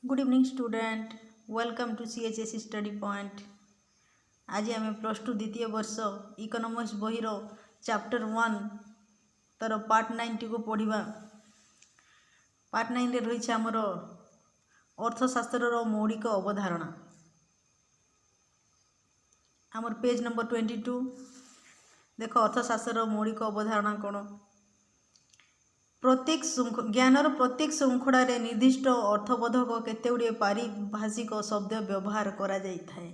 Good evening student, welcome to CHS study point. आज आम +2 द्वितीय वर्ष इकोनॉमिक्स बहिर चैप्टर 1 तार पार्ट 9 टी को पढ़ा। पार्ट 9 रे रही आमर अर्थशास्त्र मौलिक अवधारणा। आमर पेज नंबर 22 देख अर्थशास्त्र मौलिक अवधारणा कौन। प्रत्येक ज्ञानर प्रत्येक श्रृंखला निर्दिष्ट अर्थबोधक केतेगुड़े पारिभाषिक शब्द व्यवहार करा जाइथाए।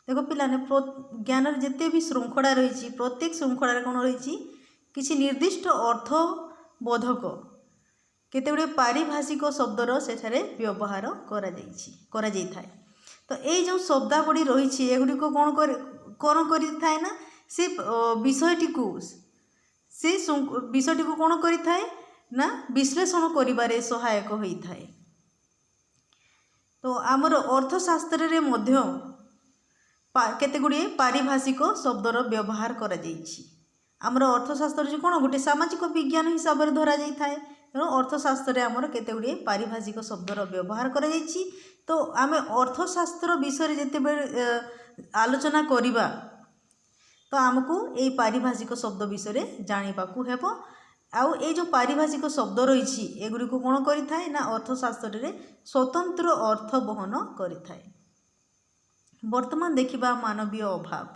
देखो पिलाने ज्ञानर जिते भी श्रृंखला रही प्रत्येक श्रृंखला कौन रही किसी निर्दिष्ट अर्थबोधक केतेगुड़े पारिभाषिक शब्दर सेठारे व्यवहार करा जाइथाए। तो ये जो शब्दावली रही एगुड़ी कौन करें ना से विषयटी से विषयटी को कौन करिथाए ना विश्लेषण करिबारे सहायक होइथाए। तो आमर अर्थशास्त्र रे मध्य केतेगुड़े पारिभाषिक शब्दर व्यवहार करा जाइछि। आमर अर्थशास्त्र जो कौन गोटे सामाजिक विज्ञान हिसाब से धरा जाइथाए। तेणु अर्थशास्त्र आमर केतेगुड़े पारिभाषिक शब्दर व्यवहार करा जाइछि। तो आमे अर्थशास्त्र विषय जेते आलोचना करिबा तो आमको ये पारिभाषिक शब्द विषय जानिबाकू हेबो। आउ ये जो पारिभाषिक शब्द रही एगुड़ी को कौन करिथाए ना अर्थशास्त्र रे स्वतंत्र अर्थ बहन करिथाए। वर्तमान देखिबा मानवीय अभाव।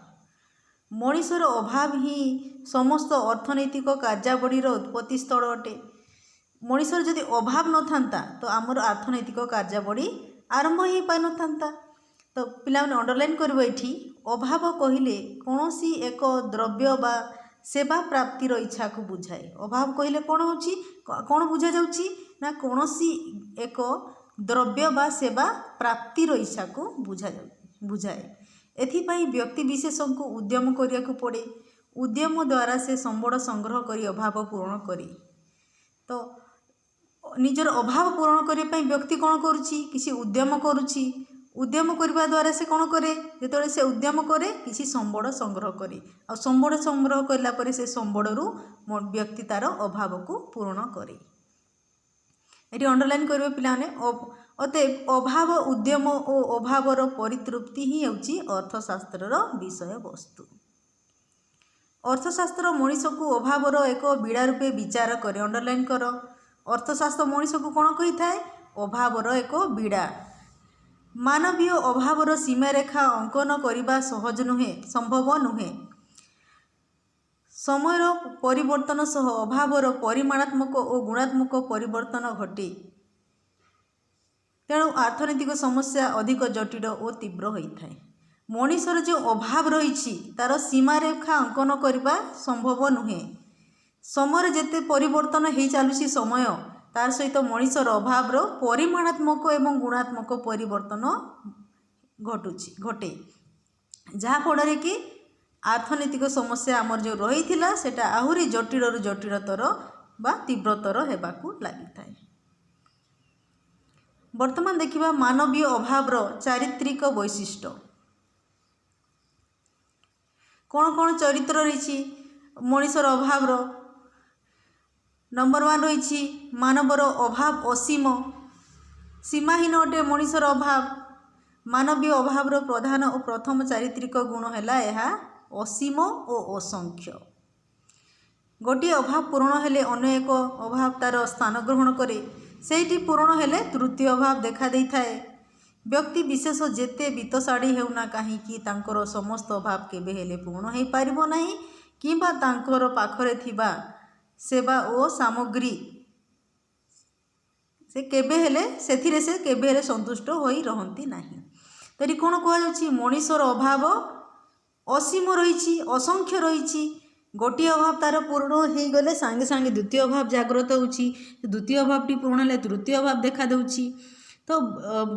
मनुष्यर अभाव ही समस्त अर्थनैतिक कार्यावलीर उत्पत्ति स्थल अटे। मनुष्यर जदि अभाव न थांता तो आमर अर्थनैतिक कार्यावली आरंभ ही पाई न थांता। तो पिला माने अंडरलाइन करबो एठी अभाव कहिले कौनसी एक द्रव्य बा सेवा प्राप्तिर इच्छा को बुझाए। अभाव कहिले कौन होची कौन बुझा जाउची ना कौनसी एक द्रव्य बा सेवा प्राप्तिर इच्छा को बुझाए। एथिपाई व्यक्ति विशेष को उद्यम करिया को पड़े। उद्यम द्वारा से संबड़ संग्रह करी अभाव पूर्ण करे। तो निजर अभाव पूर्ण करने पाई व्यक्ति कौन करुची किसी उद्यम करुची। उद्यम करने द्वारा से कौन करे जो से उद्यम करे किसी संबड़ संग्रह करे। आ संबड़ संग्रह करला परे से संबड़रू व्यक्ति तार अभाव को पूर्ण करे। ये अंडरलाइन करेंगे पिलाने। अतएव अभाव उद्यम और अभावर परितृप्ति ही होची अर्थशास्त्र विषय वस्तु। अर्थशास्त्र मनीष को अभावर एक बीड़ा रूपे विचार करे। अंडरलाइन कर। अर्थशास्त्र मनीष को कौन कही थाए अभावर एक बीड़ा। मानवीय अभावर सीमारेखा अंकन करने सहज नुहे संभव नुहे। समयर परिवर्तन सह अभावर परिमाणात्मक और गुणात्मक परिवर्तन घटे। तेणु अर्थनैतिक समस्या अधिक जटिल और तीव्र होता है। मनुष्यर जो अभाव रही तार सीमारेखा अंकन करने संभव नुहे। समय जिते परिवर्तन हो चलुची समय तार सहित मनुष्यर अभाव परिमाणात्मक एवं गुणात्मक परिवर्तन घटे जहाँफल कि आर्थनैतिक समस्या आमर जो रही सेटा आहुरी जटिल जटिलतर बा तीव्रतर होगाकू लगी थाए। वर्तमान देखिबा मानवीय अभावर चारित्रिक वैशिष्ट्य। कौन कौन चरित्र रही मनुष्यर अभावर। नंबर 1 रही मानवर अभाव असीम सीमाहीन अटे। मनुष्यर अभाव मानवीय अभावर प्रधान और प्रथम चारित्रिक गुण है यह असीम और असंख्य। गोटे अभाव पूर्ण हेले अन्य एक अभाव तार स्थान ग्रहण करे। सेठी पूर्ण हेले तृतीय अभाव देखा दे थाए। व्यक्ति विशेष जेते वित्तशाड़ी हेउना कहीं तांकर समस्त अभाव केबे हेले पूर्ण हो पारिबो नाही किंबा तांकर पाखरे थिबा सेवा और सामग्री से केबे हेले सेथिरे से केबे हेले संतुष्ट होई रहंती नाही। तरी कौन कहुच्छी मनुष्यर अभाव असीम रही असंख्य रही। गोटे अभाव तार पूर्ण हो गले सांगे सांगे द्वितीय अभाव जाग्रत होची। द्वितीय अभावटी पूर्ण हेले तृतीय अभाव देखा देउची। तो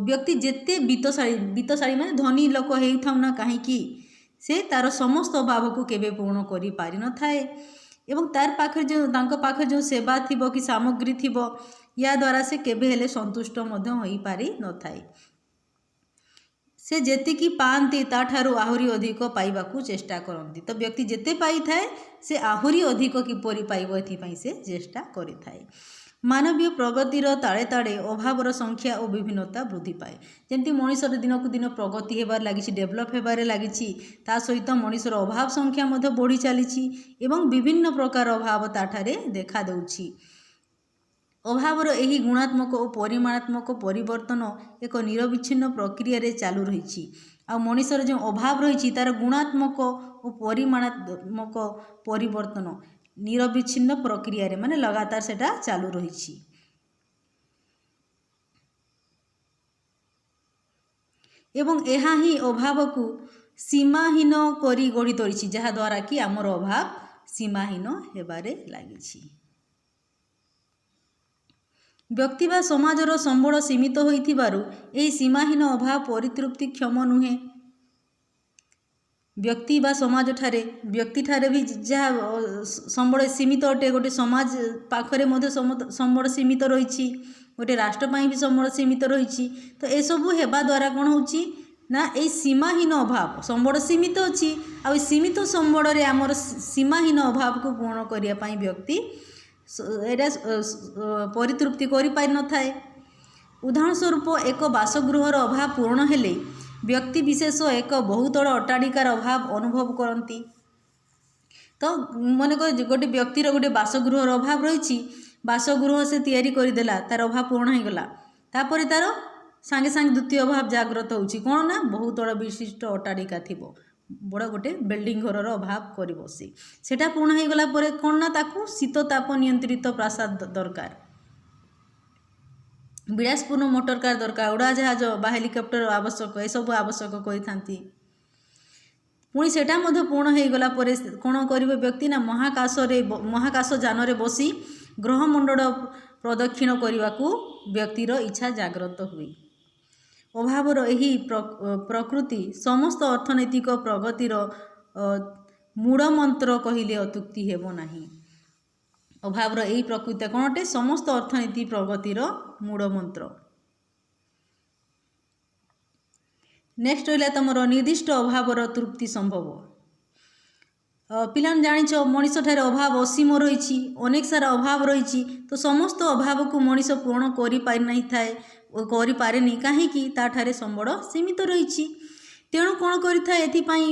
व्यक्ति जेते वित्तशाड़ी माने धनी लोक होता ना कहीं से तार समस्त अभाव को केबे पूर्ण करि पारि न थाए। एवं तार पाखे जो तांको पाखे जो सेवा थिबो कि सामग्री थिबो या द्वारा से केबे हेले संतुष्ट मध्य होई पारि न थाए। से जेतिकी पाती ताठारु आहुरी अधिक पाइबाकू चेष्टा करती। तो व्यक्ति जेते पाई थाए से आहुरी अधिक किपरि पाइबो एथिपाई से चेष्टा करि थाए। ମାନବୀୟ ପ୍ରଗତିର ତାଳେ ତାଳେ ଅଭାବର ସଂଖ୍ୟା ଓ ବିଭିନ୍ନତା ବୃଦ୍ଧି ପାଏ। ଯେମିତି ମଣିଷର ଦିନକୁ ଦିନ ପ୍ରଗତି ହେବାରେ ଲାଗିଛି, ଡେଭଲପ୍ ହେବାରେ ଲାଗିଛି, ତା ସହିତ ମଣିଷର ଅଭାବ ସଂଖ୍ୟା ମଧ୍ୟ ବଢ଼ି ଚାଲିଛି ଏବଂ ବିଭିନ୍ନ ପ୍ରକାର ଅଭାବ ତାଠାରେ ଦେଖାଦେଉଛି। ଅଭାବର ଏହି ଗୁଣାତ୍ମକ ଓ ପରିମାଣାତ୍ମକ ପରିବର୍ତ୍ତନ ଏକ ନିରବିଚ୍ଛିନ୍ନ ପ୍ରକ୍ରିୟାରେ ଚାଲୁ ରହିଛି। ଆଉ ମଣିଷର ଯେଉଁ ଅଭାବ ରହିଛି ତାର ଗୁଣାତ୍ମକ ଓ ପରିମାଣାତ୍ମକ ପରିବର୍ତ୍ତନ ନିରବିଚ୍ଛିନ୍ନ ପ୍ରକ୍ରିୟାରେ ମାନେ ଲଗାତାର ସେଟା ଚାଲୁ ରହିଛି। ଏବଂ ଏହା ହିଁ ଅଭାବକୁ ସୀମାହୀନ କରି ଗଢ଼ି ତୋଳିଛି, ଯାହାଦ୍ୱାରା କି ଆମର ଅଭାବ ସୀମାହୀନ ହେବାରେ ଲାଗିଛି। ବ୍ୟକ୍ତି ବା ସମାଜର ସମ୍ବଳ ସୀମିତ ହୋଇଥିବାରୁ ଏହି ସୀମାହୀନ ଅଭାବ ପରିତୃପ୍ତିକ୍ଷମ ନୁହେଁ। ବ୍ୟକ୍ତି ବା ବ୍ୟକ୍ତିଠାରେ ବି ଯାହା ସମ୍ବଳ ସୀମିତ ଅଟେ, ଗୋଟେ ସମାଜ ପାଖରେ ମଧ୍ୟ ସମ୍ବଳ ସୀମିତ ରହିଛି, ଗୋଟେ ରାଷ୍ଟ୍ର ପାଇଁ ବି ସମ୍ବଳ ସୀମିତ ରହିଛି। ତ ଏସବୁ ହେବା ଦ୍ୱାରା କ'ଣ ହେଉଛି ନା ଏଇ ସୀମାହୀନ ଅଭାବ, ସମ୍ବଳ ସୀମିତ ଅଛି ଆଉ ଏ ସୀମିତ ସମ୍ବଳରେ ଆମର ସୀମାହୀନ ଅଭାବକୁ ପୂରଣ କରିବା ପାଇଁ ବ୍ୟକ୍ତି ଏଇଟା ପରିତୃପ୍ତି କରିପାରିନଥାଏ। ଉଦାହରଣ ସ୍ୱରୂପ ଏକ ବାସଗୃହର ଅଭାବ ପୂରଣ ହେଲେ ବ୍ୟକ୍ତି ବିଶେଷ ଏକ ବହୁତଳ ଅଟ୍ଟାଳିକାର ଅଭାବ ଅନୁଭବ କରନ୍ତି। ତ ମନେକର ଗୋଟେ ବ୍ୟକ୍ତିର ଗୋଟେ ବାସଗୃହର ଅଭାବ ରହିଛି, ବାସଗୃହ ସେ ତିଆରି କରିଦେଲା, ତାର ଅଭାବ ପୂରଣ ହୋଇଗଲା, ତାପରେ ତାର ସାଙ୍ଗେ ସାଙ୍ଗେ ଦ୍ୱିତୀୟ ଅଭାବ ଜାଗ୍ରତ ହେଉଛି। କ'ଣ ନା ବହୁତଳ ବିଶିଷ୍ଟ ଅଟ୍ଟାଳିକା ଥିବ, ବଡ଼ ଗୋଟେ ବିଲ୍ଡିଂ ଘରର ଅଭାବ କରିବ ସେ, ସେଟା ପୂରଣ ହୋଇଗଲା ପରେ କ'ଣ ନା ତାକୁ ଶୀତ ତାପ ନିୟନ୍ତ୍ରିତ ପ୍ରାସାଦ ଦରକାର, ବିଳାସପୂର୍ଣ୍ଣ ମୋଟର କାର ଦରକାର, ଉଡ଼ାଜାହାଜ ବା ହେଲିକପ୍ଟର ଆବଶ୍ୟକ, ଏସବୁ ଆବଶ୍ୟକ କରିଥାନ୍ତି। ପୁଣି ସେଟା ମଧ୍ୟ ପୂर्ण ହୋଇଗଲା ପରେ କ'ଣ କରିବେ ବ୍ୟକ୍ତି ନା ମହାକାଶ ଯାନରେ ବସି ଗ୍ରହମଣ୍ଡଳ ପ୍ରଦକ୍ଷିଣ କରିବାକୁ ବ୍ୟକ୍ତିର ଇଚ୍ଛା ଜାଗ୍ରତ ହୁଏ। ଅଭାବର ଏହି ପ୍ରକୃତି ସମସ୍ତ ଅର୍ଥନୈତିକ ପ୍ରଗତିର ମୂଳମନ୍ତ୍ର କହିଲେ ଅତ୍ୟୁକ୍ତି ହେବ ନାହିଁ। ଅଭାବର ଏହି ପ୍ରକୃତି କ'ଣ ଅଟେ? ସମସ୍ତ ଅର୍ଥନୀତି ପ୍ରଗତିର ମୂଳମନ୍ତ୍ର। ନେକ୍ସଟ ରହିଲା ତୁମର ନିର୍ଦ୍ଦିଷ୍ଟ ଅଭାବର ତୃପ୍ତି ସମ୍ଭବ। ପିଲାମାନେ ଜାଣିଛ ମଣିଷଠାରେ ଅଭାବ ଅସୀମ ରହିଛି, ଅନେକ ସାରା ଅଭାବ ରହିଛି। ତ ସମସ୍ତ ଅଭାବକୁ ମଣିଷ ପୂରଣ କରିପାରେନି, କାହିଁକି? ତାଠାରେ ସମ୍ବଳ ସୀମିତ ରହିଛି। ତେଣୁ କ'ଣ କରିଥାଏ, ଏଥିପାଇଁ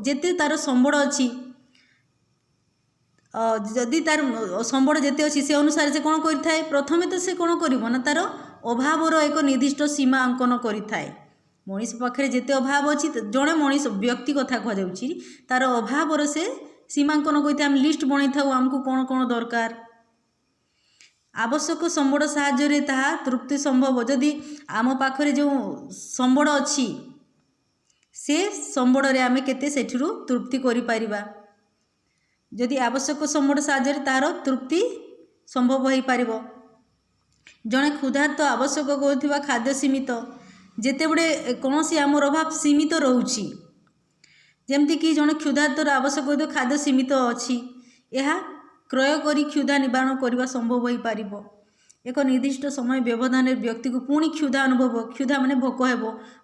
ଯେତେ ତାର ସମ୍ବଳ ଅଛି, ଯଦି ତାର ସମ୍ବଳ ଯେତେ ଅଛି ସେ ଅନୁସାରେ ସେ କ'ଣ କରିଥାଏ, ପ୍ରଥମେ ତ ସେ କ'ଣ କରିବ ନା ତାର ଅଭାବର ଏକ ନିର୍ଦ୍ଦିଷ୍ଟ ସୀମା ଅଙ୍କନ କରିଥାଏ। ମଣିଷ ପାଖରେ ଯେତେ ଅଭାବ ଅଛି, ଜଣେ ମଣିଷ ବ୍ୟକ୍ତି କଥା କୁହାଯାଉଛି, ତାର ଅଭାବର ସେ ସୀମାଙ୍କନ କରିଥାଏ। ଆମେ ଲିଷ୍ଟ ବନେଇଥାଉ ଆମକୁ କ'ଣ କ'ଣ ଦରକାର, ଆବଶ୍ୟକ ସମ୍ବଳ ସାହାଯ୍ୟରେ ତାହା ତୃପ୍ତି ସମ୍ଭବ। ଯଦି ଆମ ପାଖରେ ଯେଉଁ ସମ୍ବଳ ଅଛି ସେ ସମ୍ବଳରେ ଆମେ କେତେ ସେଠିରୁ ତୃପ୍ତି କରିପାରିବା। ଯଦି ଆବଶ୍ୟକ ସମ୍ବଳ ସାହାଯ୍ୟରେ ତାହାର ତୃପ୍ତି ସମ୍ଭବ ହୋଇପାରିବ। ଜଣେ କ୍ଷୁଧାର୍ତ ଆବଶ୍ୟକ କରୁଥିବା ଖାଦ୍ୟ ସୀମିତ, ଯେତେବେଳେ କୌଣସି ଆମର ଅଭାବ ସୀମିତ ରହୁଛି, ଯେମିତିକି ଜଣେ କ୍ଷୁଧାର୍ତର ଆବଶ୍ୟକ କରୁଥିବା ଖାଦ୍ୟ ସୀମିତ ଅଛି, ଏହା କ୍ରୟ କରି କ୍ଷୁଧା ନିବାରଣ କରିବା ସମ୍ଭବ ହୋଇପାରିବ। ଏକ ନିର୍ଦ୍ଦିଷ୍ଟ ସମୟ ବ୍ୟବଧାନରେ ବ୍ୟକ୍ତିକୁ ପୁଣି କ୍ଷୁଧା ମାନେ ଭୋକ ହେବ,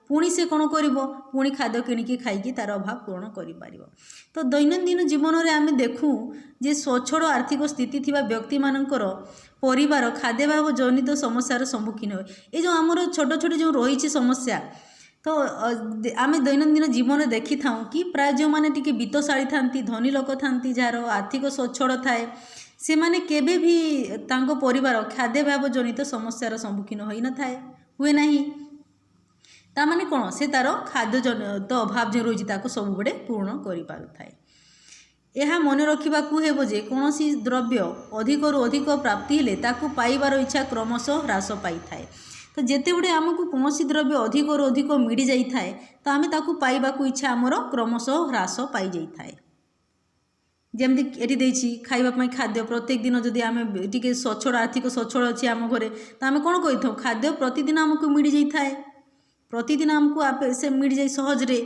ପୁଣି ସେ କ'ଣ କରିବ, ପୁଣି ଖାଦ୍ୟ କିଣିକି ଖାଇକି ତାର ଅଭାବ ପୂରଣ କରିପାରିବ। ତ ଦୈନନ୍ଦିନ ଜୀବନରେ ଆମେ ଦେଖୁ ଯେ ସ୍ୱଚ୍ଛଳ ଆର୍ଥିକ ସ୍ଥିତି ଥିବା ବ୍ୟକ୍ତିମାନଙ୍କର ପରିବାର ଖାଦ୍ୟାଭାବ ଜନିତ ସମସ୍ୟାର ସମ୍ମୁଖୀନ ହୁଏ। ଏ ଯେଉଁ ଆମର ଛୋଟ ଛୋଟ ଯେଉଁ ରହିଛି ସମସ୍ୟା, ତ ଆମେ ଦୈନନ୍ଦିନ ଜୀବନରେ ଦେଖିଥାଉ କି ପ୍ରାୟ ଯେଉଁମାନେ ଟିକେ ବିତ୍ତଶାଳୀ ଥାନ୍ତି, ଧନୀ ଲୋକ ଥାନ୍ତି, ଯାହାର ଆର୍ଥିକ ସ୍ୱଚ୍ଛଳ ଥାଏ, ସେମାନେ କେବେ ବି ତାଙ୍କ ପରିବାର ଖାଦ୍ୟାଭାବ ଜନିତ ସମସ୍ୟାର ସମ୍ମୁଖୀନ ହୁଏ ନାହିଁ। ତାମାନେ କ'ଣ, ସେ ତାର ଖାଦ୍ୟ ଜନିତ ଅଭାବ ଯେଉଁ ରହିଛି ତାକୁ ସବୁବେଳେ ପୂରଣ କରିପାରୁଥାଏ। ଏହା ମନେ ରଖିବାକୁ ହେବ ଯେ କୌଣସି ଦ୍ରବ୍ୟ ଅଧିକରୁ ଅଧିକ ପ୍ରାପ୍ତି ହେଲେ ତାକୁ ପାଇବାର ଇଚ୍ଛା କ୍ରମଶଃ ହ୍ରାସ ପାଇଥାଏ। ତ ଯେତେବେଳେ ଆମକୁ କୌଣସି ଦ୍ରବ୍ୟ ଅଧିକରୁ ଅଧିକ ମିଳିଯାଇଥାଏ, ତ ଆମେ ତାକୁ ପାଇବାକୁ ଇଚ୍ଛା ଆମର କ୍ରମଶଃ ହ୍ରାସ ପାଇଯାଇଥାଏ। ଯେମିତି ଏଠି ଦେଇଛି ଖାଇବା ପାଇଁ ଖାଦ୍ୟ, ପ୍ରତ୍ୟେକ ଦିନ ଯଦି ଆମେ ଟିକେ ଆର୍ଥିକ ସ୍ୱଚ୍ଛଳ ଅଛି ଆମ ଘରେ, ତ ଆମେ କ'ଣ କରିଥାଉ, ଖାଦ୍ୟ ପ୍ରତିଦିନ ଆମକୁ ମିଳିଯାଇଥାଏ, ପ୍ରତିଦିନ ଆମକୁ ସେ ମିଳିଯାଇ ସହଜରେ,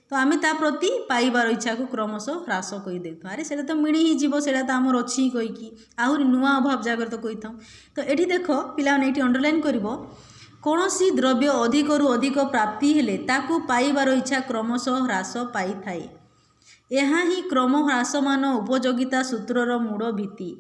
ତ ଆମେ ତା ପ୍ରତି ପାଇବାର ଇଚ୍ଛାକୁ କ୍ରମଶଃ ହ୍ରାସ କରିଦେଇଥାଉ। ଆରେ ସେଇଟା ତ ମିଳି ହିଁ ଯିବ, ସେଇଟା ତ ଆମର ଅଛି କହିକି ଆହୁରି ନୂଆ ଅଭାବ ଜାଗ୍ରତ କରିଥାଉ। ତ ଏଠି ଦେଖ ପିଲାମାନେ, ଏଠି ଅଣ୍ଡରଲାଇନ୍ କରିବ, କୌଣସି ଦ୍ରବ୍ୟ ଅଧିକରୁ ଅଧିକ ପ୍ରାପ୍ତି ହେଲେ ତାକୁ ପାଇବାର ଇଚ୍ଛା କ୍ରମଶଃ ହ୍ରାସ ପାଇଥାଏ। ଏହା ହିଁ କ୍ରମ ହ୍ରାସମାନ ଉପଯୋଗିତା ସୂତ୍ରର ମୂଳ ଭିତ୍ତି।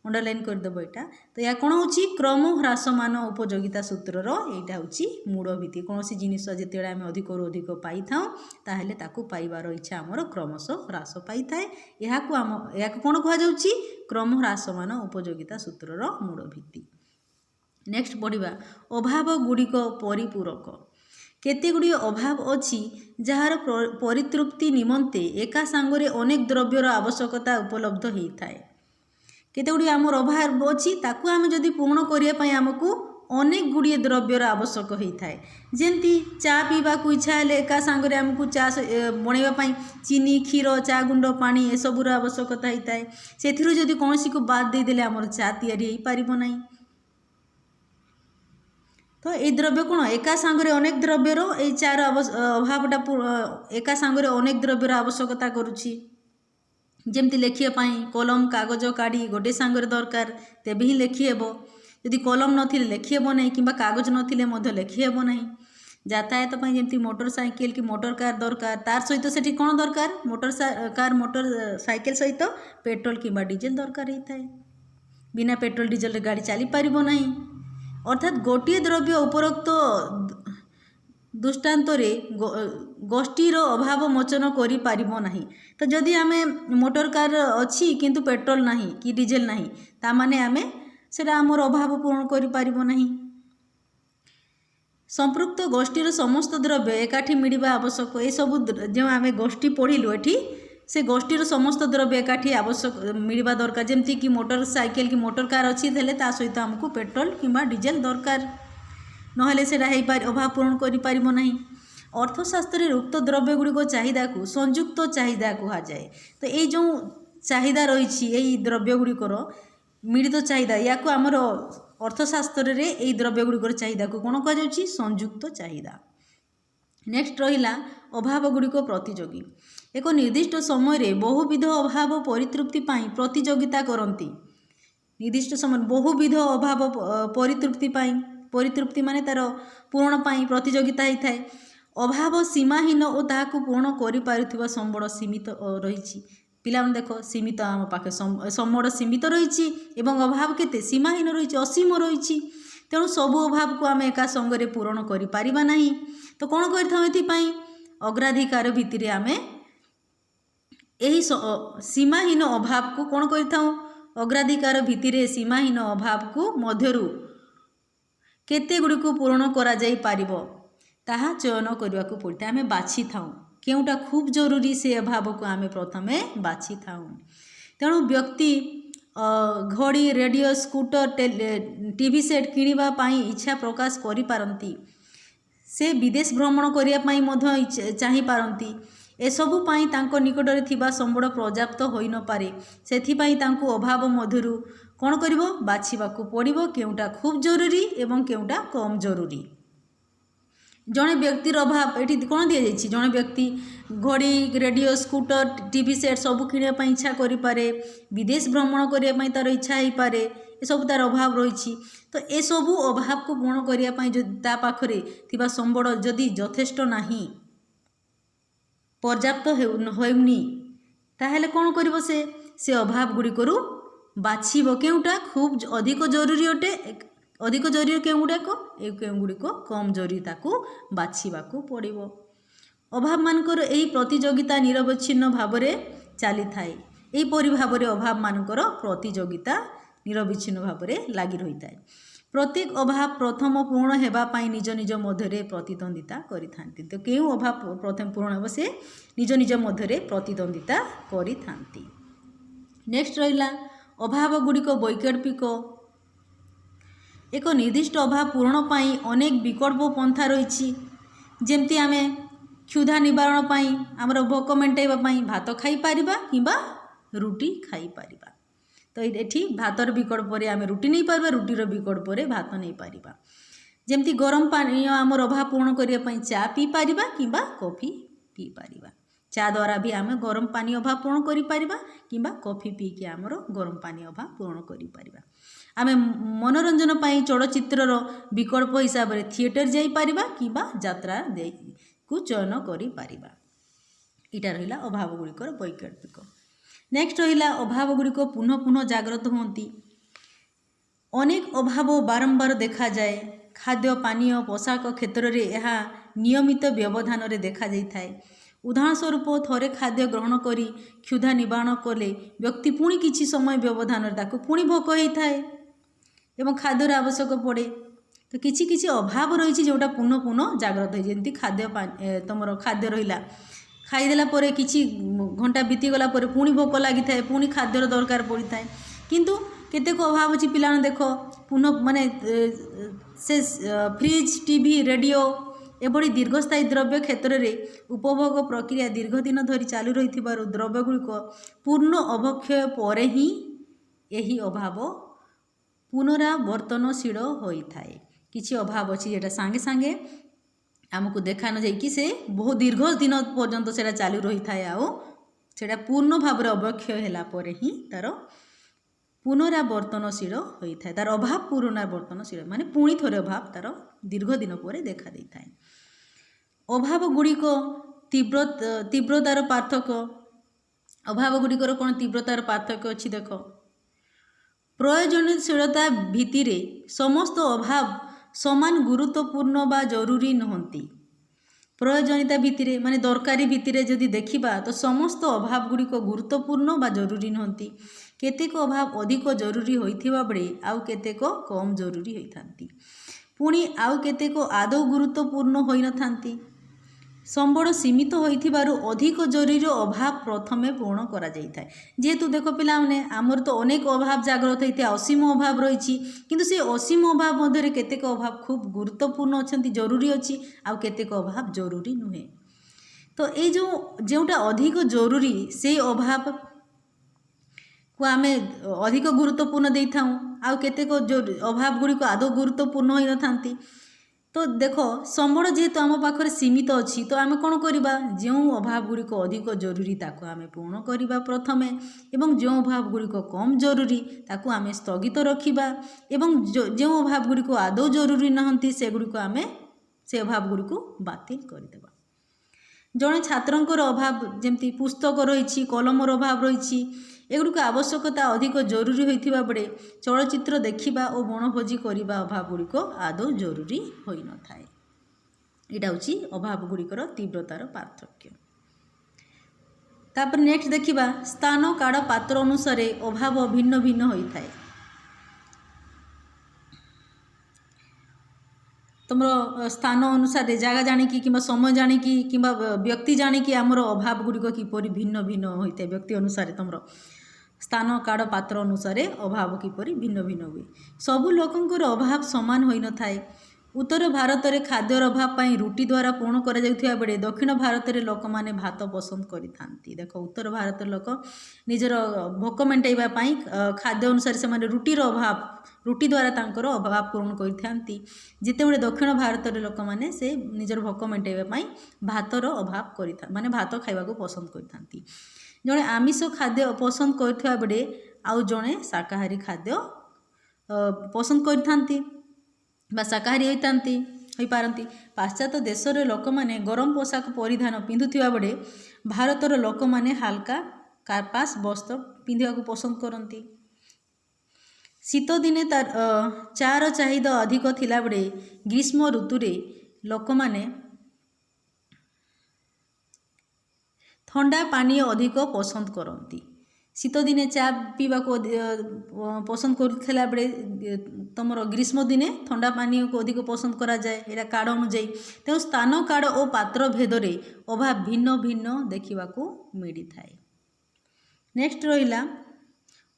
अंडरलाइन करदेव यहाँ। तो यह कौन हो क्रम ह्रासमान उपयोगिता सूत्रर यहाँ हूँ मूल भित्ति। कौन सी जिनिस जिते आम अधिक रु अधिक पाई था पाइबार इच्छा आमर क्रमश ह्रास पाई थाए। यहाँ कौन कहुच्छी क्रम ह्रासमान उपयोगिता सूत्रर मूल भित्ति। नेक्स्ट पढ़ा अभाव गुड़िक परिपूरक। केते गुड़ी अभाव अच्छी जार परितृप्ति निमंते एका सांगरे अनेक द्रव्यर आवश्यकता उपलब्ध होता है। केते गुड़ी आमर अभाव अच्छी ताकू आम जदि पूर्ण करने आमको अनेक गुड़िए द्रव्यर आवश्यक होता है। जमती चा पीवा को इच्छा है एका सांगरे आमको चा बनवाई चीनी क्षीर चा गुंड पानी ए सबूर आवश्यकता होता है। से जदि कौन सी को बाद देदेले आमर चा तैयारी पारिबो नहीं। तो ये द्रव्य कौन एका सांगरे अनेक द्रव्यर ये चार अभावटा एका सांगरे अनेक द्रव्यर आवश्यकता करुच्ची। जमती लेखियापाई कलम कागज काढ़ी गोटे सांगरे दरकार तेबे ही लेखिहेब। यदि कलम नथिले लेखिहेब नहीं कि कागज नथिले मध्य लेखिहेब नहीं। यातायात जमती मोटर साइकिल कि मोटर कार दरकार तार सहित से कौन दरकार मोटर साइकिल सहित पेट्रोल कि डीजेल दरकार होता है। बिना पेट्रोल डीजेल गाड़ी चली पारिबो नहीं। अर्थात गोटे द्रव्य उपरोक्त दृष्टान्तरे गोष्ठीर अभाव मोचन करि पारिबो नहीं। तो जदि आमे मोटर कार अच्छी किंतु पेट्रोल नहीं कि डीजेल नहीं तामाने आमे सेटा आमर अभाव पूर्ण करि पारिबो नहीं। संपृक्त गोष्ठीर समस्त द्रव्य एकाठी मिलवा आवश्यक। ये सब जो आमे गोष्ठी पढ़िलु एठी से गोष्ठीर समस्त द्रव्य एकाठी आवश्यक मिलवा दरकार। जमती कि मोटर साइकिल कि मोटर कार अच्छी थे सहित आमको पेट्रोल कि डीजेल दरकार नहेले से अभाव पूर्ण कर नहीं। अर्थशास्त्र उक्त द्रव्य गुड़िक चाहिदा को संयुक्त चाहिदा कह जाए। तो ये जो चाहिदा रही यही द्रव्य गुड़िकर मिलित चाहिदा या आमर अर्थशास्त्र रे यही द्रव्य गुड़िकर चाहिदा को कौन कह संयुक्त चाहिदा। नेक्स्ट रहिला अभाव गुड़िक प्रतियोगी। एक निर्दिष्ट समय रे बहुविध अभाव परितृप्ति पाई प्रतियोगिता करती। निर्दिष्ट समय बहुविध अभाव परितृप्ति माने तार पूर्ण पाई प्रतियोगिता होता है। अभाव सीमाहीन और ताहाकु पूर्ण करि पारुथिबा संबड़ सीमित रही। पिला देख सीमित आम पाखे संबड़ सीमित रही एवं अभाव केते सीमाहीन रही असीम रही। तेणु सबु अभाव को आम एका संगरे पूरण करि पारिबा नहीं। तो कौन कर अग्राधिकार भित्तिरे आमे यही सीमाहीन अभाव को कौन कर अग्राधिकार भित्तिरे सीमाहीन अभाव को मध्यरु केते गुड़ी को पूरण करा जाई पारिबो ताहा चयन करने को पड़ता है। आमे बाछि थाउ केउटा खूब जरूरी से अभाव को आमे प्रथमे बाछि थाउ। तेणु व्यक्ति घड़ी रेडियो स्कूटर टीवी सेट किणवा पाई इच्छा प्रकाश करि पारंती। से विदेश भ्रमण करने मध्य चाही पारंती। एसबु पाई तांको निकटरे थिबा संबड़ पर्याप्त होई न पारे। सेथिपाई तांको अभाव मध्यरु कौन करिवो बाछिबाकू पड़िवो केउटा खूब जरूरी एवं केउटा कम जरूरी। जड़े व्यक्तिर अभाव ये कौन दि जाइए जड़े व्यक्ति घड़ी रेडियो स्कूटर टीवी सेट सब किणापी इच्छा करें विदेश भ्रमण करने तार इच्छा हो पारे ये सब तार अभाव रही। तो ये सबू अभाव को पूर्ण करने जो ता पाखरे थिबा संबड़ जदि यथेष्ट नहीं पर्याप्त होनी ताहले कौन करिवो से अभाव गुड़िकरू बाछिब केउटा खूब अधिक जरूरी अटे अधिक जरूरी केउगुड़ाक केउगुड़िक कम जरूरी ताकू बाछिबाकू पड़िबो। अभाव मानकर एही प्रतियोगिता निरवच्छिन्न भाव चली थाए। एहीपरि भाव अभाव मानकर प्रतियोगिता निरविच्छिन्न भाव लगी रही थाए। प्रत्येक अभाव प्रथम पूर्ण हेबापाई निज निज मध्य प्रतिद्वंदिता करिथांती। तो केउ अभाव प्रथम पूर्ण हेब से निज निज मध्य प्रतिद्वंदिता करिथांती। नेक्स्ट रहिला अभाव गुड़िक वैकल्पिक। एक निर्दिष्ट अभाव पूरण पाई अनेक विकल्प पंथा रही। जमती आमे क्षुधा निवारण पाई आमर भोक मेटाइबा पाई भात खाई पारिबा किंबा रुटी खाई पारिबा। तो ये भातर विकल्प आम रुटी नहीं पारिबा रुटीर विकल्प भात नहीं पारिबा। जमती गरम पानी आमर अभाव पूर्ण करने चा पी पारिबा किंबा कॉफी पी पारिबा। चा द्वारा भी आम गरम पानी अभाव पूर्ण करि पारिबा किंबा कॉफी पी के आमर गरम पानी अभाव पूर्ण करि पारिबा। आमे मनोरंजन पाई चलचित्रर विकल्प हिसाब से थिएटर जाई पारिबा किंबा यात्रा को चयन करि पारिबा। इटा रहिला अभाव गुड़िकर वैकल्पिक। नेक्स्ट रहिला अभाव गुड़िक पुनः पुनः जाग्रत होती। ଅନେକ ଅଭାବ ବାରମ୍ବାର ଦେଖାଯାଏ। ଖାଦ୍ୟ ପାନୀୟ ପୋଷାକ କ୍ଷେତ୍ରରେ ଏହା ନିୟମିତ ବ୍ୟବଧାନରେ ଦେଖାଯାଇଥାଏ। ଉଦାହରଣ ସ୍ୱରୂପ ଥରେ ଖାଦ୍ୟ ଗ୍ରହଣ କରି କ୍ଷୁଧା ନିବାରଣ କଲେ ବ୍ୟକ୍ତି ପୁଣି କିଛି ସମୟ ବ୍ୟବଧାନରେ ତାକୁ ପୁଣି ଭୋକ ହୋଇଥାଏ ଏବଂ ଖାଦ୍ୟର ଆବଶ୍ୟକ ପଡ଼େ। ତ କିଛି କିଛି ଅଭାବ ରହିଛି ଯେଉଁଟା ପୁନଃ ପୁନଃ ଜାଗ୍ରତ ହୁଏ। ଯେମିତି ତୁମର ଖାଦ୍ୟ ରହିଲା, ଖାଇଦେଲା ପରେ କିଛି ଘଣ୍ଟା ବିତିଗଲା ପରେ ପୁଣି ଭୋକ ଲାଗିଥାଏ, ପୁଣି ଖାଦ୍ୟର ଦରକାର ପଡ଼ିଥାଏ। କିନ୍ତୁ କେତେକ ଅଭାବ ଅଛି, ପିଲାମାନେ ଦେଖ ମାନେ ସେ ଫ୍ରିଜ୍, ଟିଭି, ରେଡ଼ିଓ ଏଭଳି ଦୀର୍ଘସ୍ଥାୟୀ ଦ୍ରବ୍ୟ କ୍ଷେତ୍ରରେ ଉପଭୋଗ ପ୍ରକ୍ରିୟା ଦୀର୍ଘଦିନ ଧରି ଚାଲୁ ରହିଥିବାରୁ ଦ୍ରବ୍ୟଗୁଡ଼ିକ ପୂର୍ଣ୍ଣ ଅବକ୍ଷୟ ପରେ ହିଁ ଏହି ଅଭାବ ପୁନରାବର୍ତ୍ତନଶୀଳ ହୋଇଥାଏ। କିଛି ଅଭାବ ଅଛି ଯେଟା ସାଙ୍ଗେ ସାଙ୍ଗେ ଆମକୁ ଦେଖା ନ ଯାଇକି ସେ ବହୁ ଦୀର୍ଘ ଦିନ ପର୍ଯ୍ୟନ୍ତ ସେଇଟା ଚାଲୁ ରହିଥାଏ, ଆଉ ସେଇଟା ପୂର୍ଣ୍ଣ ଭାବରେ ଅବକ୍ଷୟ ହେଲା ପରେ ହିଁ ତା'ର ପୁନରାବର୍ତ୍ତନଶୀଳ ହୋଇଥାଏ। ତା'ର ଅଭାବ ପୁନରାବର୍ତ୍ତନଶୀଳ ମାନେ ପୁଣି ଥରେ ଅଭାବ ତା'ର ଦୀର୍ଘ ଦିନ ପରେ ଦେଖା ଦେଇଥାଏ। ଅଭାବ ଗୁଡ଼ିକ ତୀବ୍ରତାର ପାର୍ଥକ୍ୟ। ଅଭାବ ଗୁଡ଼ିକର କ'ଣ ତୀବ୍ରତାର ପାର୍ଥକ୍ୟ ଅଛି ଦେଖ। ପ୍ରୟୋଜନଶୀଳତା ଭିତ୍ତିରେ ସମସ୍ତ ଅଭାବ ସମାନ ଗୁରୁତ୍ୱପୂର୍ଣ୍ଣ ବା ଜରୁରୀ ନୁହନ୍ତି। ପ୍ରୟୋଜନୀୟତା ଭିତ୍ତିରେ ମାନେ ଦରକାରୀ ଭିତ୍ତିରେ ଯଦି ଦେଖିବା ତ ସମସ୍ତ ଅଭାବ ଗୁଡ଼ିକ ଗୁରୁତ୍ୱପୂର୍ଣ୍ଣ ବା ଜରୁରୀ ନୁହନ୍ତି। କେତେକ ଅଭାବ ଅଧିକ ଜରୁରୀ ହୋଇଥିବା ବେଳେ ଆଉ କେତେକ କମ୍ ଜରୁରୀ ହୋଇଥାନ୍ତି। ପୁଣି ଆଉ କେତେକ ଆଦୌ ଗୁରୁତ୍ୱପୂର୍ଣ୍ଣ ହୋଇନଥାନ୍ତି। ସମ୍ବଳ ସୀମିତ ହୋଇଥିବାରୁ ଅଧିକ ଜରୁରୀର ଅଭାବ ପ୍ରଥମେ ପୂରଣ କରାଯାଇଥାଏ। ଯେହେତୁ ଦେଖ ପିଲାମାନେ, ଆମର ତ ଅନେକ ଅଭାବ ଜାଗ୍ରତ ହୋଇଥାଏ, ଅସୀମ ଅଭାବ ରହିଛି, କିନ୍ତୁ ସେ ଅସୀମ ଅଭାବ ମଧ୍ୟରେ କେତେକ ଅଭାବ ଖୁବ୍ ଗୁରୁତ୍ୱପୂର୍ଣ୍ଣ ଅଛନ୍ତି, ଜରୁରୀ ଅଛି, ଆଉ କେତେକ ଅଭାବ ଜରୁରୀ ନୁହେଁ। ତ ଏଇ ଯେଉଁଟା ଅଧିକ ଜରୁରୀ ସେଇ ଅଭାବକୁ ଆମେ ଅଧିକ ଗୁରୁତ୍ୱପୂର୍ଣ୍ଣ ଦେଇଥାଉ, ଆଉ କେତେକ ଅଭାବ ଗୁଡ଼ିକ ଆଦୌ ଗୁରୁତ୍ୱପୂର୍ଣ୍ଣ ହୋଇନଥାନ୍ତି। ତ ଦେଖ, ସମ୍ବଳ ଯେହେତୁ ଆମ ପାଖରେ ସୀମିତ ଅଛି, ତ ଆମେ କ'ଣ କରିବା, ଯେଉଁ ଅଭାବ ଗୁଡ଼ିକ ଅଧିକ ଜରୁରୀ ତାକୁ ଆମେ ପୂରଣ କରିବା ପ୍ରଥମେ, ଏବଂ ଯେଉଁ ଅଭାବ ଗୁଡ଼ିକ କମ୍ ଜରୁରୀ ତାକୁ ଆମେ ସ୍ଥଗିତ ରଖିବା, ଏବଂ ଯେଉଁ ଅଭାବ ଗୁଡ଼ିକ ଆଦୌ ଜରୁରୀ ନୁହନ୍ତି ସେଗୁଡ଼ିକୁ ଆମେ ସେ ଅଭାବ ଗୁଡ଼ିକୁ ବାତିଲ କରିଦେବା। ଜଣେ ଛାତ୍ରଙ୍କର ଅଭାବ ଯେମିତି ପୁସ୍ତକ ରହିଛି, କଲମର ଅଭାବ ରହିଛି, ଏଗୁଡ଼ିକ ଆବଶ୍ୟକତା ଅଧିକ ଜରୁରୀ ହୋଇଥିବା ବେଳେ ଚଳଚ୍ଚିତ୍ର ଦେଖିବା ଓ ବଣଭୋଜି କରିବା ଅଭାବ ଗୁଡ଼ିକ ଆଦୌ ଜରୁରୀ ହୋଇନଥାଏ। ଏଇଟା ହେଉଛି ଅଭାବ ଗୁଡ଼ିକର ତୀବ୍ରତାର ପାର୍ଥକ୍ୟ। ତାପରେ ନେକ୍ସଟ ଦେଖିବା, ସ୍ଥାନ କାଳ ପାତ୍ର ଅନୁସାରେ ଅଭାବ ଭିନ୍ନ ଭିନ୍ନ ହୋଇଥାଏ। ତୁମର ସ୍ଥାନ ଅନୁସାରେ ଜାଗା ଜାଣିକି କିମ୍ବା ସମୟ ଜାଣିକି କିମ୍ବା ବ୍ୟକ୍ତି ଜାଣିକି ଆମର ଅଭାବ ଗୁଡ଼ିକ କିପରି ଭିନ୍ନ ଭିନ୍ନ ହୋଇଥାଏ। ବ୍ୟକ୍ତି ଅନୁସାରେ ତୁମର ସ୍ଥାନ କାଳ ପାତ୍ର ଅନୁସାରେ ଅଭାବ କିପରି ଭିନ୍ନ ଭିନ୍ନ ହୁଏ। ସବୁ ଲୋକଙ୍କର ଅଭାବ ସମାନ ହୋଇନଥାଏ। ଉତ୍ତର ଭାରତରେ ଖାଦ୍ୟର ଅଭାବ ପାଇଁ ରୁଟି ଦ୍ୱାରା ପୂରଣ କରାଯାଉଥିବା ବେଳେ ଦକ୍ଷିଣ ଭାରତରେ ଲୋକମାନେ ଭାତ ପସନ୍ଦ କରିଥାନ୍ତି। ଦେଖ, ଉତ୍ତର ଭାରତର ଲୋକ ନିଜର ଭୋକ ମେଣ୍ଟାଇବା ପାଇଁ ଖାଦ୍ୟ ଅନୁସାରେ ସେମାନେ ରୁଟି ଦ୍ୱାରା ତାଙ୍କର ଅଭାବ ପୂରଣ କରିଥାନ୍ତି, ଯେତେବେଳେ ଦକ୍ଷିଣ ଭାରତର ଲୋକମାନେ ସେ ନିଜର ଭୋକ ମେଣ୍ଟାଇବା ପାଇଁ ଭାତର ଅଭାବ କରିଥାନ୍ତି, ମାନେ ଭାତ ଖାଇବାକୁ ପସନ୍ଦ କରିଥାନ୍ତି। ଜଣେ ଆମିଷ ଖାଦ୍ୟ ପସନ୍ଦ କରୁଥିବା ବେଳେ ଆଉ ଜଣେ ଶାକାହାରୀ ଖାଦ୍ୟ ପସନ୍ଦ କରିଥାନ୍ତି ବା ଶାକାହାରୀ ହୋଇପାରନ୍ତି। ପାଶ୍ଚାତ୍ୟ ଦେଶର ଲୋକମାନେ ଗରମ ପୋଷାକ ପରିଧାନ ପିନ୍ଧୁଥିବା ବେଳେ ଭାରତର ଲୋକମାନେ ହାଲକା କାର୍ପାସ ବସ୍ତ୍ର ପିନ୍ଧିବାକୁ ପସନ୍ଦ କରନ୍ତି। ଶୀତ ଦିନେ ଚା'ର ଚାହିଦା ଅଧିକ ଥିଲାବେଳେ ଗ୍ରୀଷ୍ମ ଋତୁରେ ଲୋକମାନେ ଥଣ୍ଡା ପାନୀୟ ଅଧିକ ପସନ୍ଦ କରନ୍ତି। ଶୀତ ଦିନେ ଚା' ପିଇବାକୁ ପସନ୍ଦ କରୁଥିଲା ବେଳେ ତୁମର ଗ୍ରୀଷ୍ମ ଦିନେ ଥଣ୍ଡା ପାନୀୟକୁ ଅଧିକ ପସନ୍ଦ କରାଯାଏ। ଏଇଟା କାଳ ଅନୁଯାୟୀ। ତେଣୁ ସ୍ଥାନ କାଳ ଓ ପାତ୍ର ଭେଦରେ ଅଭାବ ଭିନ୍ନ ଭିନ୍ନ ଦେଖିବାକୁ ମିଳିଥାଏ। ନେକ୍ସଟ ରହିଲା,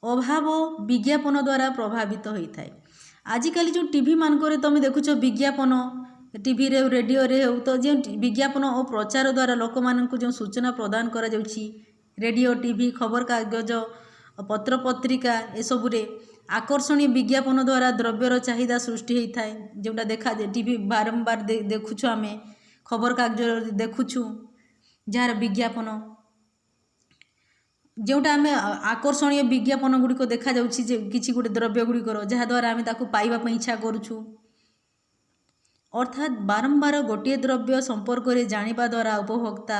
ଅଭାବ ବିଜ୍ଞାପନ ଦ୍ୱାରା ପ୍ରଭାବିତ ହୋଇଥାଏ। ଆଜିକାଲି ଯେଉଁ ଟିଭି ମାନଙ୍କରେ ତୁମେ ଦେଖୁଛ ବିଜ୍ଞାପନ, ଟିଭିରେ ରେଡ଼ିଓରେ ହେଉ, ତ ଯେଉଁ ବିଜ୍ଞାପନ ଓ ପ୍ରଚାର ଦ୍ୱାରା ଲୋକମାନଙ୍କୁ ଯେଉଁ ସୂଚନା ପ୍ରଦାନ କରାଯାଉଛି, ରେଡ଼ିଓ, ଟିଭି, ଖବରକାଗଜ, ପତ୍ରପତ୍ରିକା ଏସବୁରେ ଆକର୍ଷଣୀୟ ବିଜ୍ଞାପନ ଦ୍ୱାରା ଦ୍ରବ୍ୟର ଚାହିଦା ସୃଷ୍ଟି ହୋଇଥାଏ। ଯେଉଁଟା ଦେଖାଯାଏ, ଟିଭି ବାରମ୍ବାର ଦେଖୁଛୁ, ଆମେ ଖବରକାଗଜରେ ଦେଖୁଛୁ ଯାହାର ବିଜ୍ଞାପନ, ଯେଉଁଟା ଆମେ ଆକର୍ଷଣୀୟ ବିଜ୍ଞାପନ ଗୁଡ଼ିକ ଦେଖାଯାଉଛି ଯେ କିଛି ଗୋଟେ ଦ୍ରବ୍ୟ ଗୁଡ଼ିକର, ଯାହାଦ୍ୱାରା ଆମେ ତାକୁ ପାଇବା ପାଇଁ ଇଚ୍ଛା କରୁଛୁ। ଅର୍ଥାତ୍ ବାରମ୍ବାର ଗୋଟିଏ ଦ୍ରବ୍ୟ ସମ୍ପର୍କରେ ଜାଣିବା ଦ୍ୱାରା ଉପଭୋକ୍ତା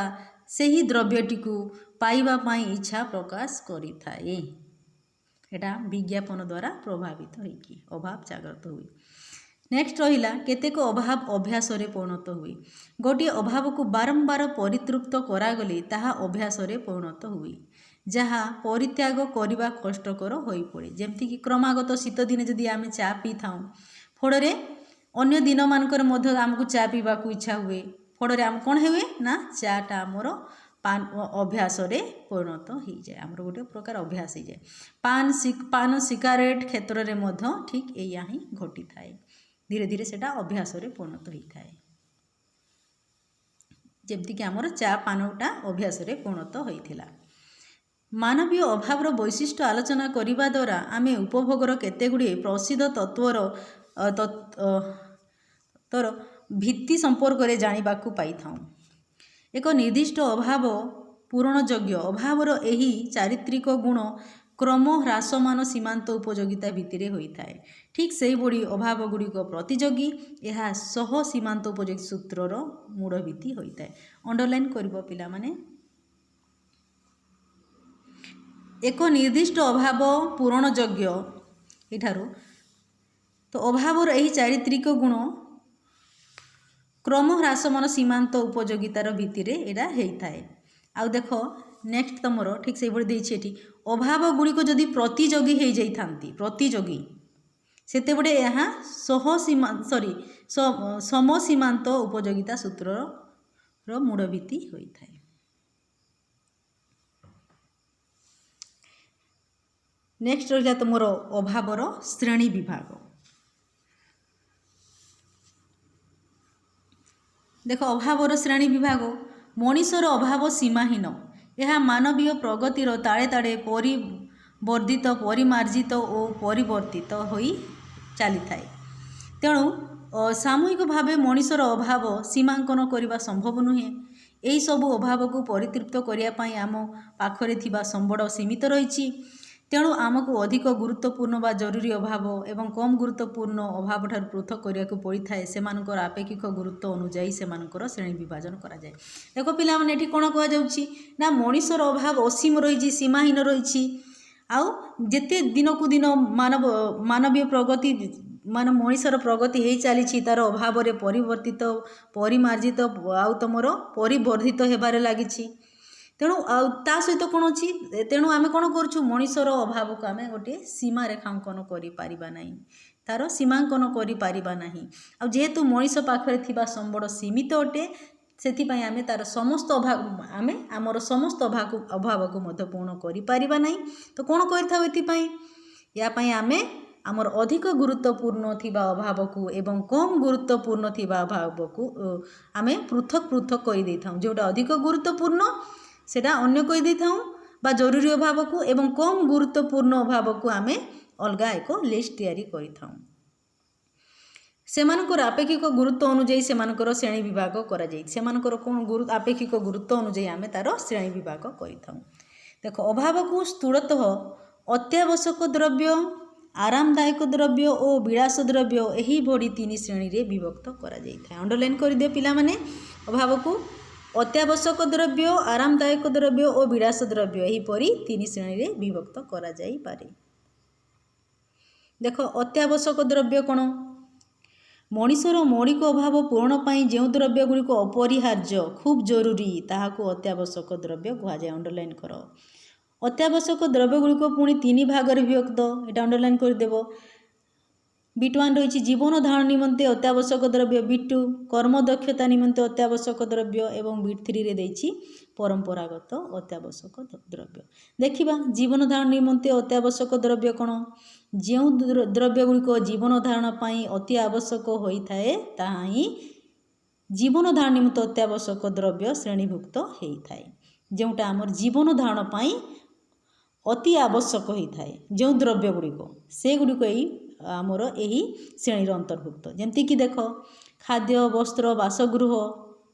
ସେହି ଦ୍ରବ୍ୟଟିକୁ ପାଇବା ପାଇଁ ଇଚ୍ଛା ପ୍ରକାଶ କରିଥାଏ। एटा विज्ञापन द्वारा प्रभावित होइकी अभाव जागृत हुए। नेक्स्ट रहिला केतेक अभाव अभ्यास रे परिणत हुए। गोटे अभाव को बारंबार परितृप्त करागले ताहा अभ्यास रे परिणत हुए, जहाँ परित्याग करने कष्टकर हो पड़े। जमती कि क्रमागत शीत दिन जदि आम चा पी था फल अन्य दिन मानकर मध्य आमको चा पीवा को इच्छा हुए, फल आम कौन हुए ना चाटा आमर पान अभ्यास रे परिणत हो जाए, आमर गोटे प्रकार अभ्यास हो जाए। पान सिगारेट क्षेत्र में मध्य ठीक या ही घटी थाए, धीरे धीरे सेटा अभ्यास रे परिणत होता है। जमती आमर चा पानटा अभ्यास रे परिणत होता। मानवीय अभावर वैशिष्ट्य आलोचना करने द्वारा आमे उपभोगर केतेगुड़े प्रसिद्ध तत्वर तर भित्ति संपर्क में जानिबाकु पाई थाउ। एक निर्दिष्ट अभाव पूरण योग्य अभावर एही चारित्रिक गुण क्रम ह्रासमान सीमांत उपयोगिता भित्तिरे होता है। ठीक से बड़ी अभाव गुड़िक प्रतियोगी यह सह सीमांत उपयोगी सूत्रर मूल भित्ति होता है। अंडरलाइन करिबो पिला माने। एक निर्दिष्ट अभाव पूरण योग्य एठारो तो अभावर एही चारित्रिक गुण क्रम ह्रासमान सीमांत उपयोगितार भित्तिरे एटा होता है। आउ देख नेक्स्ट तुमर ठीक से भाई अभाव गुड़िक जदि प्रतियोगी हो जाती प्रतियोगी सेते बड़े यहाँ सम सीमांत उपयोगिता सूत्रर मूल भित्ति होता है। नेक्स्ट रहा तुमर अभावर श्रेणी विभाग। देख अभावर श्रेणी विभाग मनीषर अभाव सीमाहीन, यह मानवीय प्रगतिर ताड़े ताड़े परिवर्धित परिमार्जित और परिवर्तित होई चली थाए। तेणु सामूहिक भाव मनीषर अभाव सीमांकन करने संभव नुहे। यही सबू अभाव को परितृप्त करने आम पाखरे थिबा संबड़ सीमित रही। तेणु आमको अधिक गुरुत्वपूर्ण बा जरूरी अभाव एवं कम गुरुत्वपूर्ण अभाव ठार पृथक करिया को पड़ी थाए। सेमानकर आपेक्षिक गुरुत्व अनुजाई सेमानकर श्रेणी विभाजन करा जाए। देखो पिला माने एठी कोन कहा जाउची ना मनीषर अभाव असीम रही सीमाहीन रही। आउ जेते दिन को दिन मानवीय प्रगति मान मनीषर प्रगति हो चली तार अभाव रे परिवर्तित परिमार्जित आउ तुमर परिवर्धित हेबारे लागिछि। तेणु ता सहित कौन अच्छी तेणु आम कौन करूँ मनीषर अभाव को आम गोटे सीमा रेखांकन करें, तार सीमांकन करें। जेहेतु मनीष पाखे थिबा संबड़ सीमित अटे से आम तार समस्त अभाव आम आमर समस्त अभाव को मध्य पूर्ण करें ना। तो कौन कर आम आमर अधिक गुरुत्वपूर्ण थिबा अभाव को एवं कम गुरुत्वपूर्ण थिबा अभाव को आम पृथक पृथक कर दे था। जोटा अधिक गुरुत्वपूर्ण सेटा अन्य कही दे था बा जरूरी अभाव को एवं कम गुरुत्वपूर्ण अभाव को आम अलग एक लिस्ट तैयारी करिथाउ। सेमानकर आपेक्षिक गुरुत्व अनुजाई सेमानकर श्रेणी विभाग करा जाय। सेमानकर कौन आपेक्षिक गुरुत्व अनुजाई आम तार श्रेणी विभाग करिथाउ। देख अभाव को स्थूलतः अत्यावश्यक द्रव्य आरामदायक द्रव्य और विलास द्रव्य यही भड़ी तीन श्रेणी रे विभक्त करा जाय था। अंडरलाइन कर दियो पिला माने। अभाव को अत्यावश्यक द्रव्य आरामदायक द्रव्य और विलास द्रव्य यहीपरी तीन श्रेणी रे विभक्त करा जाई पारे। देख अत्यावश्यक द्रव्य कौन मनीषर मौलिक अभाव पूरण पाई जो द्रव्य गुड़िक अपरिहार्य खूब जरूरी ताहाको अत्यावश्यक द्रव्य कहुए। अंडरलाइन कर अत्यावश्यक द्रव्य गुड़िक पुणी तीन भाग विभक्त यहाँ अंडरलाइन करदेव। बिट1 रही जीवन धारण निमंते अत्यावश्यक द्रव्य, बिट2 कर्म दक्षता निमंते अत्यावश्यक द्रव्य एवं बिट3 रे देछि परंपरागत अत्यावश्यक द्रव्य। देखिबा जीवन धारण निमंते अत्यावश्यक द्रव्य कौन जो द्रव्य गुड़िक जीवन धारण पाई अति आवश्यक होता है ताहा ही जीवन धारण निमित्त अत्यावश्यक द्रव्य श्रेणीभुक्त होता है। जोटा आमर जीवन धारण पाई अति आवश्यक होता है जो द्रव्य गुड़िक से गुड़िक यही आमर यही श्रेणी अंतर्भुक्त। जमती कि देख खाद्य वस्त्र बासगृह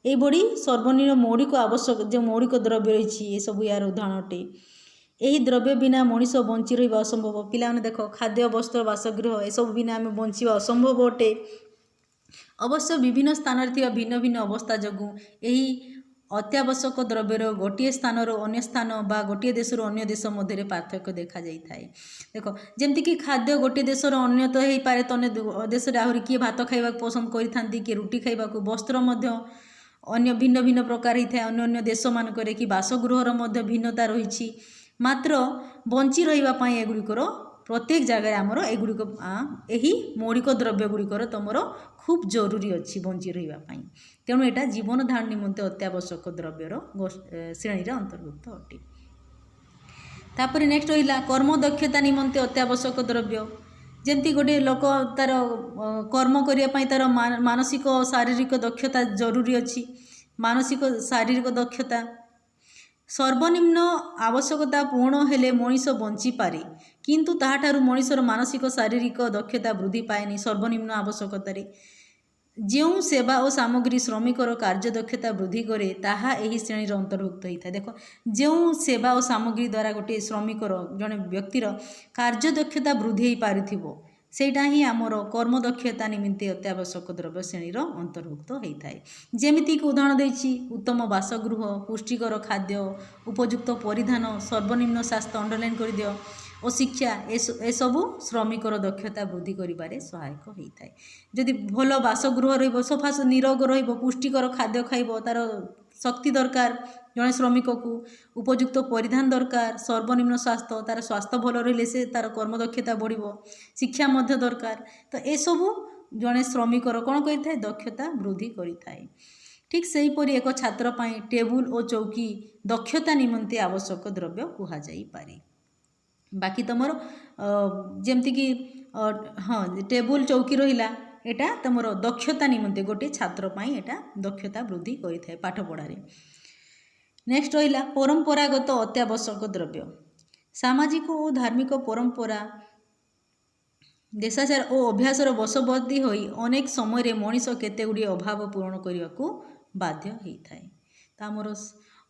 ये बड़ी सर्वनिम्न मौलिक आवश्यक जो मौलिक द्रव्य रही ये सब यार उदाहरण अटे। यही द्रव्य बिना मनीष बंची रहा असंभव। पिलाने देख खाद्य वस्त्र बासगृह ये सब बिना आम बंचा असंभव अटे। अवश्य विभिन्न स्थान भिन्न भिन्न अवस्था जो यही ଅତ୍ୟାବଶ୍ୟକ ଦ୍ରବ୍ୟର ଗୋଟିଏ ସ୍ଥାନରୁ ଅନ୍ୟ ସ୍ଥାନ ବା ଗୋଟିଏ ଦେଶରୁ ଅନ୍ୟ ଦେଶ ମଧ୍ୟରେ ପାର୍ଥକ୍ୟ ଦେଖାଯାଇଥାଏ। ଦେଖ ଯେମିତିକି ଖାଦ୍ୟ ଗୋଟିଏ ଦେଶର ଅନ୍ୟ ତ ହେଇପାରେ, ତ ଅନ୍ୟ ଦେଶରେ ଆହୁରି କିଏ ଭାତ ଖାଇବାକୁ ପସନ୍ଦ କରିଥାନ୍ତି, କିଏ ରୁଟି ଖାଇବାକୁ। ବସ୍ତ୍ର ମଧ୍ୟ ଅନ୍ୟ ଭିନ୍ନ ଭିନ୍ନ ପ୍ରକାର ହେଇଥାଏ ଅନ୍ୟ ଅନ୍ୟ ଦେଶମାନଙ୍କରେ, କି ବାସଗୃହର ମଧ୍ୟ ଭିନ୍ନତା ରହିଛି। ମାତ୍ର ବଞ୍ଚି ରହିବା ପାଇଁ ଏଗୁଡ଼ିକର ପ୍ରତ୍ୟେକ ଜାଗାରେ ଆମର ଏଗୁଡ଼ିକ ଏହି ମୌଳିକ ଦ୍ରବ୍ୟ ଗୁଡ଼ିକର ତୁମର ଖୁବ୍ ଜରୁରୀ ଅଛି ବଞ୍ଚି ରହିବା ପାଇଁ। ତେଣୁ ଏଇଟା ଜୀବନ ଧାରଣ ନିମନ୍ତେ ଅତ୍ୟାବଶ୍ୟକ ଦ୍ରବ୍ୟର ଶ୍ରେଣୀରେ ଅନ୍ତର୍ଭୁକ୍ତ ଅଟେ। ତାପରେ ନେକ୍ସଟ ରହିଲା କର୍ମ ଦକ୍ଷତା ନିମନ୍ତେ ଅତ୍ୟାବଶ୍ୟକ ଦ୍ରବ୍ୟ। ଯେମିତି ଗୋଟିଏ ଲୋକ ତାର କର୍ମ କରିବା ପାଇଁ ତାର ମାନସିକ ଶାରୀରିକ ଦକ୍ଷତା ଜରୁରୀ ଅଛି। ମାନସିକ ଶାରୀରିକ ଦକ୍ଷତା ସର୍ବନିମ୍ନ ଆବଶ୍ୟକତା ପୂରଣ ହେଲେ ମଣିଷ ବଞ୍ଚିପାରେ, କିନ୍ତୁ ତାହାଠାରୁ ମଣିଷର ମାନସିକ ଶାରୀରିକ ଦକ୍ଷତା ବୃଦ୍ଧି ପାଏନି। ସର୍ବନିମ୍ନ ଆବଶ୍ୟକତାରେ ଯେଉଁ ସେବା ଓ ସାମଗ୍ରୀ ଶ୍ରମିକର କାର୍ଯ୍ୟଦକ୍ଷତା ବୃଦ୍ଧି କରେ ତାହା ଏହି ଶ୍ରେଣୀର ଅନ୍ତର୍ଭୁକ୍ତ ହୋଇଥାଏ। ଦେଖ, ଯେଉଁ ସେବା ଓ ସାମଗ୍ରୀ ଦ୍ୱାରା ଗୋଟିଏ ଶ୍ରମିକର ଜଣେ ବ୍ୟକ୍ତିର କାର୍ଯ୍ୟଦକ୍ଷତା ବୃଦ୍ଧି ହୋଇପାରୁଥିବ ସେଇଟା ହିଁ ଆମର କର୍ମଦକ୍ଷତା ନିମନ୍ତେ ଅତ୍ୟାବଶ୍ୟକ ଦ୍ରବ୍ୟ ଶ୍ରେଣୀର ଅନ୍ତର୍ଭୁକ୍ତ ହୋଇଥାଏ। ଯେମିତିକି ଉଦାହରଣ ଦେଇଛି ଉତ୍ତମ ବାସଗୃହ, ପୁଷ୍ଟିକର ଖାଦ୍ୟ, ଉପଯୁକ୍ତ ପରିଧାନ, ସର୍ବନିମ୍ନ ସ୍ୱାସ୍ଥ୍ୟ ଅଣ୍ଡରଲାଇନ୍ କରିଦିଅ ଓ ଶିକ୍ଷା ଏସବୁ ଶ୍ରମିକର ଦକ୍ଷତା ବୃଦ୍ଧି କରିବାରେ ସହାୟକ ହୋଇଥାଏ। ଯଦି ଭଲ ବାସଗୃହ ରହିବ, ସଫା ନିରୋଗ ରହିବ, ପୁଷ୍ଟିକର ଖାଦ୍ୟ ଖାଇବ, ତାର ଶକ୍ତି ଦରକାର ଜଣେ ଶ୍ରମିକକୁ, ଉପଯୁକ୍ତ ପରିଧାନ ଦରକାର, ସର୍ବନିମ୍ନ ସ୍ୱାସ୍ଥ୍ୟ, ତାର ସ୍ୱାସ୍ଥ୍ୟ ଭଲ ରହିଲେ ସେ ତାର କର୍ମଦକ୍ଷତା ବଢ଼ିବ, ଶିକ୍ଷା ମଧ୍ୟ ଦରକାର। ତ ଏସବୁ ଜଣେ ଶ୍ରମିକର କ'ଣ କରିଥାଏ? ଦକ୍ଷତା ବୃଦ୍ଧି କରିଥାଏ। ଠିକ୍ ସେହିପରି ଏକ ଛାତ୍ର ପାଇଁ ଟେବୁଲ ଓ ଚୌକି ଦକ୍ଷତା ନିମନ୍ତେ ଆବଶ୍ୟକ ଦ୍ରବ୍ୟ କୁହାଯାଇପାରେ। ବାକି ତୁମର ଯେମିତିକି ହଁ ଟେବୁଲ ଚୌକି ରହିଲା, ଏଇଟା ତୁମର ଦକ୍ଷତା ନିମନ୍ତେ ଗୋଟିଏ ଛାତ୍ର ପାଇଁ ଏଇଟା ଦକ୍ଷତା ବୃଦ୍ଧି କରିଥାଏ ପାଠ ପଢ଼ାରେ। ନେକ୍ସଟ ରହିଲା ପରମ୍ପରାଗତ ଅତ୍ୟାବଶ୍ୟକ ଦ୍ରବ୍ୟ। ସାମାଜିକ ଓ ଧାର୍ମିକ ପରମ୍ପରା, ଦେଶାଚାର ଓ ଅଭ୍ୟାସର ବଶବର୍ତ୍ତୀ ହୋଇ ଅନେକ ସମୟରେ ମଣିଷ କେତେ ଗୁଡ଼ିଏ ଅଭାବ ପୂରଣ କରିବାକୁ ବାଧ୍ୟ ହୋଇଥାଏ। ତ ଆମର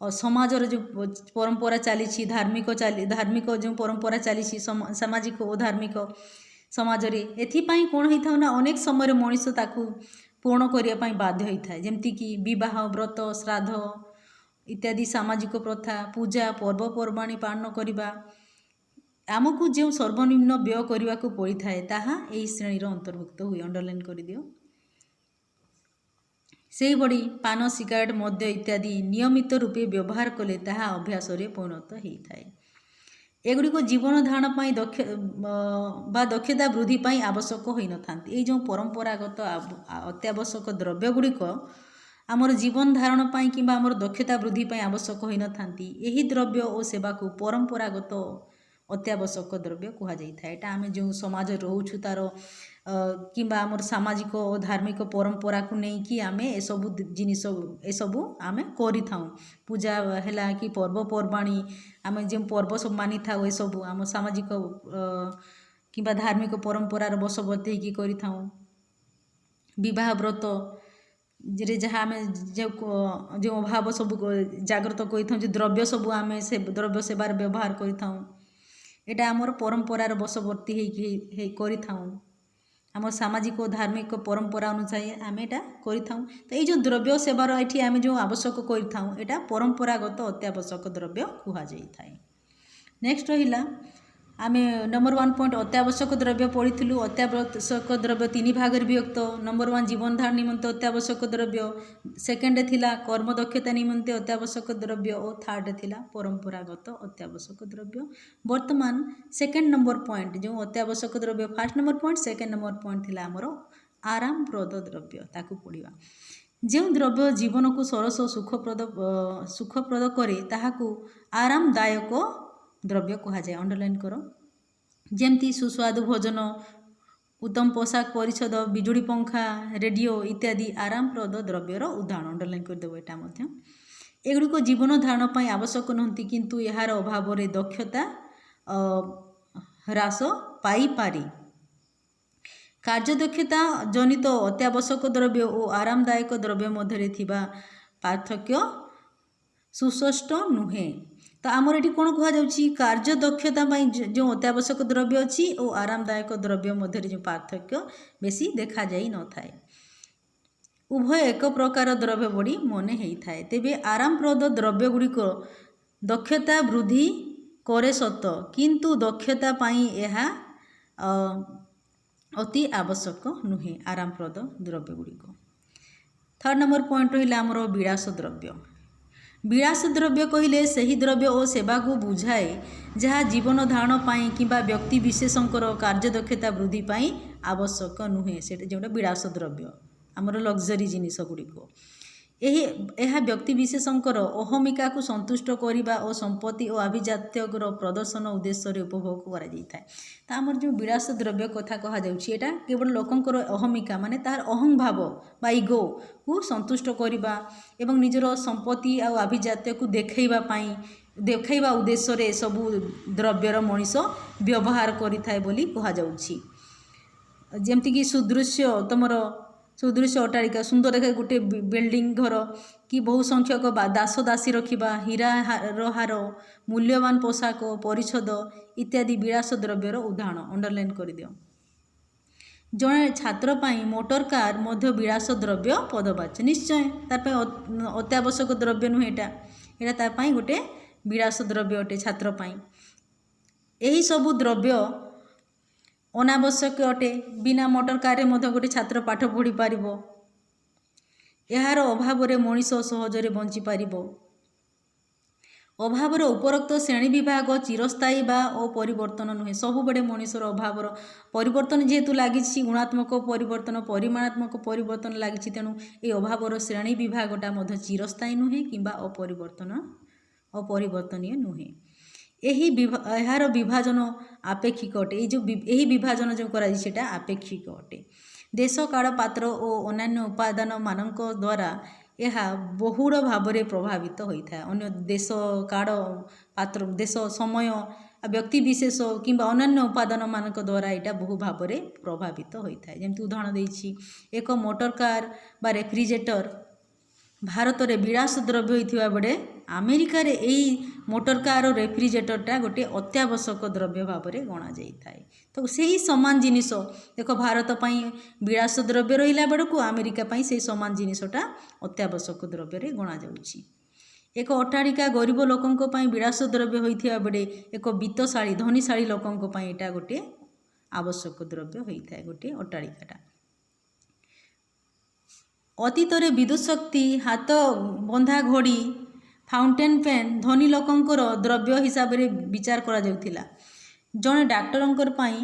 ସମାଜର ଯେଉଁ ପରମ୍ପରା ଚାଲିଛି, ଧାର୍ମିକ ଯେଉଁ ପରମ୍ପରା ଚାଲିଛି ସାମାଜିକ ଓ ଧାର୍ମିକ ସମାଜରେ, ଏଥିପାଇଁ କ'ଣ ହେଇଥାଉ ନା ଅନେକ ସମୟରେ ମଣିଷ ତାକୁ ପୂରଣ କରିବା ପାଇଁ ବାଧ୍ୟ ହୋଇଥାଏ। ଯେମିତିକି ବିବାହ, ବ୍ରତ, ଶ୍ରାଦ୍ଧ ଇତ୍ୟାଦି ସାମାଜିକ ପ୍ରଥା, ପୂଜା, ପର୍ବପର୍ବାଣି ପାଳନ କରିବା, ଆମକୁ ଯେଉଁ ସର୍ବନିମ୍ନ ବ୍ୟୟ କରିବାକୁ ପଡ଼ିଥାଏ ତାହା ଏହି ଶ୍ରେଣୀର ଅନ୍ତର୍ଭୁକ୍ତ ହୁଏ। ଅଣ୍ଡରଲାଇନ୍ କରିଦିଅ। ସେହିଭଳି ପାନ, ସିଗାରେଟ, ମଦ୍ୟ ଇତ୍ୟାଦି ନିୟମିତ ରୂପେ ବ୍ୟବହାର କଲେ ତାହା ଅଭ୍ୟାସରେ ପରିଣତ ହୋଇଥାଏ। ଏଗୁଡ଼ିକ ଜୀବନ ଧାରଣ ପାଇଁ ଦକ୍ଷତା ବୃଦ୍ଧି ପାଇଁ ଆବଶ୍ୟକ ହୋଇନଥାନ୍ତି। ଏଇ ଯେଉଁ ପରମ୍ପରାଗତ ଅତ୍ୟାବଶ୍ୟକ ଦ୍ରବ୍ୟ ଗୁଡ଼ିକ ଆମର ଜୀବନ ଧାରଣ ପାଇଁ କିମ୍ବା ଆମର ଦକ୍ଷତା ବୃଦ୍ଧି ପାଇଁ ଆବଶ୍ୟକ ହୋଇନଥାନ୍ତି। ଏହି ଦ୍ରବ୍ୟ ଓ ସେବାକୁ ପରମ୍ପରାଗତ ଅତ୍ୟାବଶ୍ୟକ ଦ୍ରବ୍ୟ କୁହାଯାଇଥାଏ। ଏଇଟା ଆମେ ଯେଉଁ ସମାଜରେ ରହୁଛୁ ତାର କିମ୍ବା ଆମର ସାମାଜିକ ଓ ଧାର୍ମିକ ପରମ୍ପରାକୁ ନେଇକି ଆମେ ଏସବୁ ଆମେ କରିଥାଉ। ପୂଜା ହେଲା କି ପର୍ବପର୍ବାଣି, ଆମେ ଯେଉଁ ପର୍ବ ସବୁ ମାନିଥାଉ, ଏସବୁ ଆମ ସାମାଜିକ କିମ୍ବା ଧାର୍ମିକ ପରମ୍ପରାର ବଶବର୍ତ୍ତୀ ହେଇକି କରିଥାଉ। ବିବାହ, ବ୍ରତ ରେ ଯାହା ଆମେ ଯେଉଁ ଅଭାବ ସବୁ ଜାଗ୍ରତ କରିଥାଉ, ଯେଉଁ ଦ୍ରବ୍ୟ ସବୁ ଆମେ ସେ ଦ୍ରବ୍ୟ ସେବାରେ ବ୍ୟବହାର କରିଥାଉ, ଏଇଟା ଆମର ପରମ୍ପରାର ବଶବର୍ତ୍ତୀ ହେଇକି କରିଥାଉ। ଆମ ସାମାଜିକ ଓ ଧାର୍ମିକ ପରମ୍ପରା ଅନୁଯାୟୀ ଆମେ ଏଇଟା କରିଥାଉ। ତ ଏଇ ଯେଉଁ ଦ୍ରବ୍ୟ ସେବାର ଏଠି ଆମେ ଯେଉଁ ଆବଶ୍ୟକ କରିଥାଉ ଏଇଟା ପରମ୍ପରାଗତ ଅତ୍ୟାବଶ୍ୟକ ଦ୍ରବ୍ୟ କୁହାଯାଇଥାଏ। ନେକ୍ସଟ ରହିଲା ଆମେ ନମ୍ବର 1 ପଏଣ୍ଟ ଅତ୍ୟାବଶ୍ୟକ ଦ୍ରବ୍ୟ ପଢ଼ିଥିଲୁ। ଅତ୍ୟାବଶ୍ୟକ ଦ୍ରବ୍ୟ 3 ଭାଗରେ ବିଭକ୍ତ। ନମ୍ବର 1 ଜୀବନ ଧାରଣ ନିମନ୍ତେ ଅତ୍ୟାବଶ୍ୟକ ଦ୍ରବ୍ୟ, ସେକେଣ୍ଡରେ ଥିଲା କର୍ମଦକ୍ଷତା ନିମନ୍ତେ ଅତ୍ୟାବଶ୍ୟକ ଦ୍ରବ୍ୟ ଓ ଥାର୍ଡ଼ରେ ଥିଲା ପରମ୍ପରାଗତ ଅତ୍ୟାବଶ୍ୟକ ଦ୍ରବ୍ୟ। ବର୍ତ୍ତମାନ ସେକେଣ୍ଡ ନମ୍ବର ପଏଣ୍ଟ ଯେଉଁ ଅତ୍ୟାବଶ୍ୟକ ଦ୍ରବ୍ୟ, first number point, second number point ଥିଲା ଆମର ଆରାମପ୍ରଦ ଦ୍ରବ୍ୟ, ତାକୁ ପଢ଼ିବା। ଯେଉଁ ଦ୍ରବ୍ୟ ଜୀବନକୁ ସରସ ଓ ସୁଖପ୍ରଦ କରେ ତାହାକୁ ଆରାମଦାୟକ ଦ୍ରବ୍ୟ କୁହାଯାଏ। ଅଣ୍ଡରଲାଇନ୍ କର। ଯେମିତି ସୁସ୍ୱାଦୁ ଭୋଜନ, ଉତ୍ତମ ପୋଷାକ ପରିଚ୍ଛଦ, ବିଜୁଳି ପଙ୍ଖା, ରେଡ଼ିଓ ଇତ୍ୟାଦି ଆରାମପ୍ରଦ ଦ୍ରବ୍ୟର ଉଦାହରଣ। ଅଣ୍ଡରଲାଇନ୍ କରିଦେବ ଏଇଟା ମଧ୍ୟ। ଏଗୁଡ଼ିକ ଜୀବନ ଧାରଣ ପାଇଁ ଆବଶ୍ୟକ ନୁହନ୍ତି, କିନ୍ତୁ ଏହାର ଅଭାବରେ ଦକ୍ଷତା ହ୍ରାସ ପାଇପାରେ। କାର୍ଯ୍ୟଦକ୍ଷତା ଜନିତ ଅତ୍ୟାବଶ୍ୟକ ଦ୍ରବ୍ୟ ଓ ଆରାମଦାୟକ ଦ୍ରବ୍ୟ ମଧ୍ୟରେ ଥିବା ପାର୍ଥକ୍ୟ ସୁସ୍ପଷ୍ଟ ନୁହେଁ। ତ ଆମର ଏଠି କ'ଣ କୁହାଯାଉଛି? କାର୍ଯ୍ୟଦକ୍ଷତା ପାଇଁ ଯେଉଁ ଅତ୍ୟାବଶ୍ୟକ ଦ୍ରବ୍ୟ ଅଛି ଓ ଆରାମଦାୟକ ଦ୍ରବ୍ୟ ମଧ୍ୟରେ ଯେଉଁ ପାର୍ଥକ୍ୟ ବେଶୀ ଦେଖାଯାଇ ନଥାଏ। ଉଭୟ ଏକ ପ୍ରକାର ଦ୍ରବ୍ୟ ଭଳି ମନେ ହେଇଥାଏ। ତେବେ ଆରାମପ୍ରଦ ଦ୍ରବ୍ୟଗୁଡ଼ିକ ଦକ୍ଷତା ବୃଦ୍ଧି କରେ ସତ, କିନ୍ତୁ ଦକ୍ଷତା ପାଇଁ ଏହା ଅତି ଆବଶ୍ୟକ ନୁହେଁ। ଆରାମପ୍ରଦ ଦ୍ରବ୍ୟଗୁଡ଼ିକ। ଥାର୍ଡ଼ ନମ୍ବର ପଏଣ୍ଟ ରହିଲା ଆମର ବିଳାସ ଦ୍ରବ୍ୟ। ବିଳାସ ଦ୍ରବ୍ୟ କହିଲେ ସେହି ଦ୍ରବ୍ୟ ଓ ସେବାକୁ ବୁଝାଏ ଯାହା ଜୀବନ ଧାରଣ ପାଇଁ କିମ୍ବା ବ୍ୟକ୍ତି ବିଶେଷଙ୍କର କାର୍ଯ୍ୟଦକ୍ଷତା ବୃଦ୍ଧି ପାଇଁ ଆବଶ୍ୟକ ନୁହେଁ। ସେଇଟା ଯେଉଁଟା ବିଳାସ ଦ୍ରବ୍ୟ, ଆମର ଲକ୍ଜରୀ ଜିନିଷ ଗୁଡ଼ିକ। ଏହା ବ୍ୟକ୍ତି ବିଶେଷଙ୍କର ଅହମିକାକୁ ସନ୍ତୁଷ୍ଟ କରିବା ଓ ସମ୍ପତ୍ତି ଓ ଆଭିଜାତ୍ୟର ପ୍ରଦର୍ଶନ ଉଦ୍ଦେଶ୍ୟରେ ଉପଭୋଗ କରାଯାଇଥାଏ। ତ ଆମର ଯେଉଁ ବିଳାସ ଦ୍ରବ୍ୟ କଥା କୁହାଯାଉଛି, ଏଇଟା କେବଳ ଲୋକଙ୍କର ଅହମିକା ମାନେ ତାହାର ଅହଂଭାବ ବା ଇଗୋକୁ ସନ୍ତୁଷ୍ଟ କରିବା ଏବଂ ନିଜର ସମ୍ପତ୍ତି ଆଉ ଆଭିଜାତ୍ୟକୁ ଦେଖାଇବା ଉଦ୍ଦେଶ୍ୟରେ ଏସବୁ ଦ୍ରବ୍ୟର ମଣିଷ ବ୍ୟବହାର କରିଥାଏ ବୋଲି କୁହାଯାଉଛି। ଯେମିତିକି ସୁଦୃଶ୍ୟ ଅଟ୍ଟାଳିକା, ସୁନ୍ଦର ଦେଖା ଗୋଟେ ବିଲ୍ଡିଂ ଘର, କି ବହୁ ସଂଖ୍ୟକ ଦାସ ଦାସୀ ରଖିବା, ହୀରାର ହାର, ମୂଲ୍ୟବାନ ପୋଷାକ ପରିଚ୍ଛଦ ଇତ୍ୟାଦି ବିଳାସ ଦ୍ରବ୍ୟର ଉଦାହରଣ। ଅଣ୍ଡରଲାଇନ୍ କରିଦିଅ। ଜଣେ ଛାତ୍ର ପାଇଁ ମୋଟର କାର ମଧ୍ୟ ବିଳାସ ଦ୍ରବ୍ୟ ପଦବାଚ୍ୟ। ନିଶ୍ଚୟ ତା ପାଇଁ ଅତ୍ୟାବଶ୍ୟକ ଦ୍ରବ୍ୟ ନୁହେଁ। ଏଇଟା ତା ପାଇଁ ଗୋଟେ ବିଳାସ ଦ୍ରବ୍ୟ ଅଟେ ଛାତ୍ର ପାଇଁ। ଏହିସବୁ ଦ୍ରବ୍ୟ ଅନାବଶ୍ୟକ ଅଟେ। ବିନା ମୋଟର କାରରେ ମଧ୍ୟ ଗୋଟେ ଛାତ୍ର ପାଠ ପଢ଼ିପାରିବ। ଏହାର ଅଭାବରେ ମଣିଷ ସହଜରେ ବଞ୍ଚିପାରିବ। ଅଭାବର ଉପରୋକ୍ତ ଶ୍ରେଣୀ ବିଭାଗ ଚିରସ୍ଥାୟୀ ବା ଅପରିବର୍ତ୍ତନ ନୁହେଁ। ସବୁବେଳେ ମଣିଷର ଅଭାବର ପରିବର୍ତ୍ତନ ଯେହେତୁ ଲାଗିଛି, ଗୁଣାତ୍ମକ ପରିବର୍ତ୍ତନ ପରିମାଣାତ୍ମକ ପରିବର୍ତ୍ତନ ଲାଗିଛି, ତେଣୁ ଏହି ଅଭାବର ଶ୍ରେଣୀ ବିଭାଗଟା ମଧ୍ୟ ଚିରସ୍ଥାୟୀ ନୁହେଁ କିମ୍ବା ଅପରିବର୍ତ୍ତନୀୟ ନୁହେଁ। ଏହାର ବିଭାଜନ ଆପେକ୍ଷିକ ଅଟେ। ଏହି ବିଭାଜନ ଯେଉଁ କରାଯାଇଛି ସେଇଟା ଆପେକ୍ଷିକ ଅଟେ। ଦେଶ, କାଳ, ପାତ୍ର ଓ ଅନ୍ୟାନ୍ୟ ଉପାଦାନ ମାନଙ୍କ ଦ୍ୱାରା ଏହା ବହୁଳ ଭାବରେ ପ୍ରଭାବିତ ହୋଇଥାଏ। ଅନ୍ୟ ଦେଶ, କାଳ, ପାତ୍ର, ଦେଶ, ସମୟ, ବ୍ୟକ୍ତିବିଶେଷ କିମ୍ବା ଅନ୍ୟାନ୍ୟ ଉପାଦାନ ମାନଙ୍କ ଦ୍ୱାରା ଏଇଟା ବହୁ ଭାବରେ ପ୍ରଭାବିତ ହୋଇଥାଏ। ଯେମିତି ଉଦାହରଣ ଦେଇଛି, ଏକ ମୋଟର କାର ବା ରେଫ୍ରିଜରେଟର ଭାରତରେ ବିଳାସ ଦ୍ରବ୍ୟ ହୋଇଥିବା ବେଳେ ଆମେରିକାରେ ଏହି ମୋଟର କାର ଓ ରେଫ୍ରିଜରେଟରଟା ଗୋଟିଏ ଅତ୍ୟାବଶ୍ୟକ ଦ୍ରବ୍ୟ ଭାବରେ ଗଣାଯାଇଥାଏ। ତ ସେହି ସମାନ ଜିନିଷ ଦେଖ, ଭାରତ ପାଇଁ ବିଳାସ ଦ୍ରବ୍ୟ ରହିଲା ବେଳକୁ ଆମେରିକା ପାଇଁ ସେହି ସମାନ ଜିନିଷଟା ଅତ୍ୟାବଶ୍ୟକ ଦ୍ରବ୍ୟରେ ଗଣାଯାଉଛି। ଏକ ଅଟ୍ଟାଳିକା ଗରିବ ଲୋକଙ୍କ ପାଇଁ ବିଳାସ ଦ୍ରବ୍ୟ ହୋଇଥିବା ବେଳେ ଏକ ବିତ୍ତଶାଳୀ ଧନୀଶାଳୀ ଲୋକଙ୍କ ପାଇଁ ଏଇଟା ଗୋଟିଏ ଆବଶ୍ୟକ ଦ୍ରବ୍ୟ ହୋଇଥାଏ, ଗୋଟିଏ ଅଟ୍ଟାଳିକାଟା। ଅତୀତରେ ବିଦ୍ୟୁତ୍ ଶକ୍ତି, ହାତ ବନ୍ଧା ଘଡ଼ି, ଫାଉଣ୍ଟେନ୍ ପେନ୍ ଧନୀ ଲୋକଙ୍କର ଦ୍ରବ୍ୟ ହିସାବରେ ବିଚାର କରାଯାଉଥିଲା। ଜଣେ ଡାକ୍ତରଙ୍କ ପାଇଁ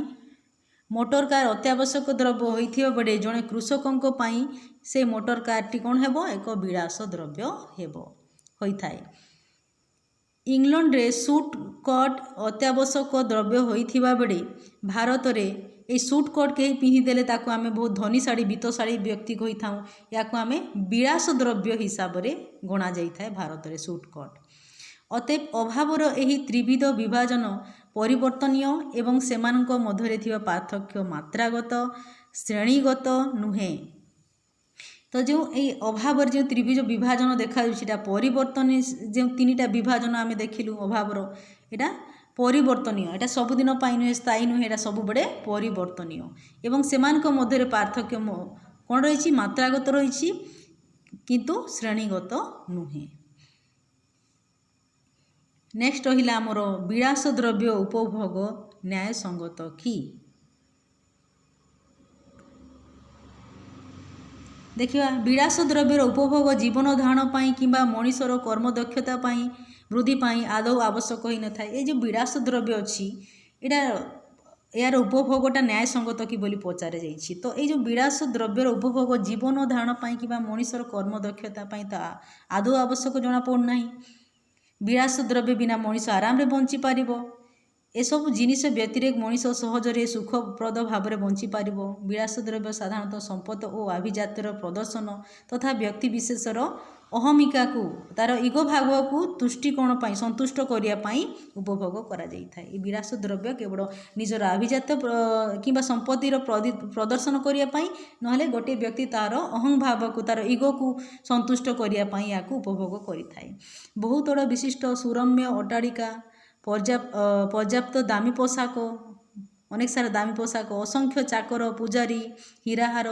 ମୋଟର କାର ଅତ୍ୟାବଶ୍ୟକ ଦ୍ରବ୍ୟ ହୋଇଥିବା ବେଳେ ଜଣେ କୃଷକଙ୍କ ପାଇଁ ସେ ମୋଟର କାରଟି କ'ଣ ହେବ? ଏକ ବିଳାସ ଦ୍ରବ୍ୟ ହୋଇଥାଏ। ଇଂଲଣ୍ଡରେ ସୁଟ୍ କୋଟ୍ ଅତ୍ୟାବଶ୍ୟକ ଦ୍ରବ୍ୟ ହୋଇଥିବା ବେଳେ ଭାରତରେ ଏହି ସୁଟ୍ କୋଟ୍ କେହି ପିନ୍ଧିଦେଲେ ତାକୁ ଆମେ ବହୁତ ଧନୀଶାଳୀ ବିତ୍ତଶାଳୀ ବ୍ୟକ୍ତି କହିଥାଉ। ଏହାକୁ ଆମେ ବିଳାସ ଦ୍ରବ୍ୟ ହିସାବରେ ଗଣାଯାଇଥାଏ ଭାରତରେ ସୁଟ୍ କୋଟ୍। ଅତଏବ ଅଭାବର ଏହି ତ୍ରିବିଧ ବିଭାଜନ ପରିବର୍ତ୍ତନୀୟ ଏବଂ ସେମାନଙ୍କ ମଧ୍ୟରେ ଥିବା ପାର୍ଥକ୍ୟ ମାତ୍ରାଗତ, ଶ୍ରେଣୀଗତ ନୁହେଁ। ତ ଯେଉଁ ଏହି ଅଭାବର ଯେଉଁ ତ୍ରିବିଧ ବିଭାଜନ ଦେଖାଯାଉଛି, ସେଇଟା ପରିବର୍ତ୍ତନୀୟ। ଯେଉଁ ତିନିଟା ବିଭାଜନ ଆମେ ଦେଖିଲୁ ଅଭାବର, ଏଇଟା ପରିବର୍ତ୍ତନୀୟ। ଏଇଟା ସବୁଦିନ ପାଇଁ ନୁହେଁ, ସ୍ଥାୟୀ ନୁହେଁ, ଏଇଟା ସବୁବେଳେ ପରିବର୍ତ୍ତନୀୟ। ଏବଂ ସେମାନଙ୍କ ମଧ୍ୟରେ ପାର୍ଥକ୍ୟ କ'ଣ ରହିଛି? ମାତ୍ରାଗତ ରହିଛି, କିନ୍ତୁ ଶ୍ରେଣୀଗତ ନୁହେଁ। ନେକ୍ସଟ ରହିଲା ଆମର ବିଳାସ ଦ୍ରବ୍ୟ ଉପଭୋଗ ନ୍ୟାୟସଙ୍ଗତ କି? ଦେଖିବା, ବିଳାସ ଦ୍ରବ୍ୟର ଉପଭୋଗ ଜୀବନ ଧାରଣ ପାଇଁ କିମ୍ବା ମଣିଷର କର୍ମଦକ୍ଷତା ପାଇଁ ବୃଦ୍ଧି ପାଇଁ ଆଦୌ ଆବଶ୍ୟକ ହୋଇନଥାଏ। ଏ ଯେଉଁ ବିଳାସ ଦ୍ରବ୍ୟ ଅଛି, ଏହାର ଉପଭୋଗଟା ନ୍ୟାୟସଙ୍ଗତ କି ବୋଲି ପଚରାଯାଇଛି। ତ ଏଇ ଯେଉଁ ବିଳାସ ଦ୍ରବ୍ୟର ଉପଭୋଗ ଜୀବନ ଧାରଣ ପାଇଁ କିମ୍ବା ମଣିଷର କର୍ମଦକ୍ଷତା ପାଇଁ ତ ଆଦୌ ଆବଶ୍ୟକ ଜଣାପଡ଼ୁନାହିଁ। ବିଳାସ ଦ୍ରବ୍ୟ ବିନା ମଣିଷ ଆରାମରେ ବଞ୍ଚିପାରିବ। ଏସବୁ ଜିନିଷ ବ୍ୟତିରେ ମଣିଷ ସହଜରେ ସୁଖପ୍ରଦ ଭାବରେ ବଞ୍ଚିପାରିବ। ବିଳାସ ଦ୍ରବ୍ୟ ସାଧାରଣତଃ ସମ୍ପଦ ଓ ଆଭିଜାତ୍ୟର ପ୍ରଦର୍ଶନ ତଥା ବ୍ୟକ୍ତିବିଶେଷର ଅହମିକାକୁ, ତାର ଇଗୋ ଭାବକୁ ସନ୍ତୁଷ୍ଟ କରିବା ପାଇଁ ଉପଭୋଗ କରାଯାଇଥାଏ। ଏହି ବିଳାସ ଦ୍ରବ୍ୟ କେବଳ ନିଜର ଆଭିଜାତ୍ୟ କିମ୍ବା ସମ୍ପତ୍ତିର ପ୍ରଦର୍ଶନ କରିବା ପାଇଁ, ନହେଲେ ଗୋଟିଏ ବ୍ୟକ୍ତି ତାର ଅହଂଭାବକୁ, ତାର ଇଗୋକୁ ସନ୍ତୁଷ୍ଟ କରିବା ପାଇଁ ଏହାକୁ ଉପଭୋଗ କରିଥାଏ। ବହୁତଳ ବିଶିଷ୍ଟ ସୁରମ୍ୟ ଅଟ୍ଟାଳିକା, ପର୍ଯ୍ୟାପ୍ତ ଦାମୀ ପୋଷାକ, ଅନେକ ସାରା ଦାମୀ ପୋଷାକ, ଅସଂଖ୍ୟ ଚାକର, ପୂଜାରୀ, ହୀରାହାର,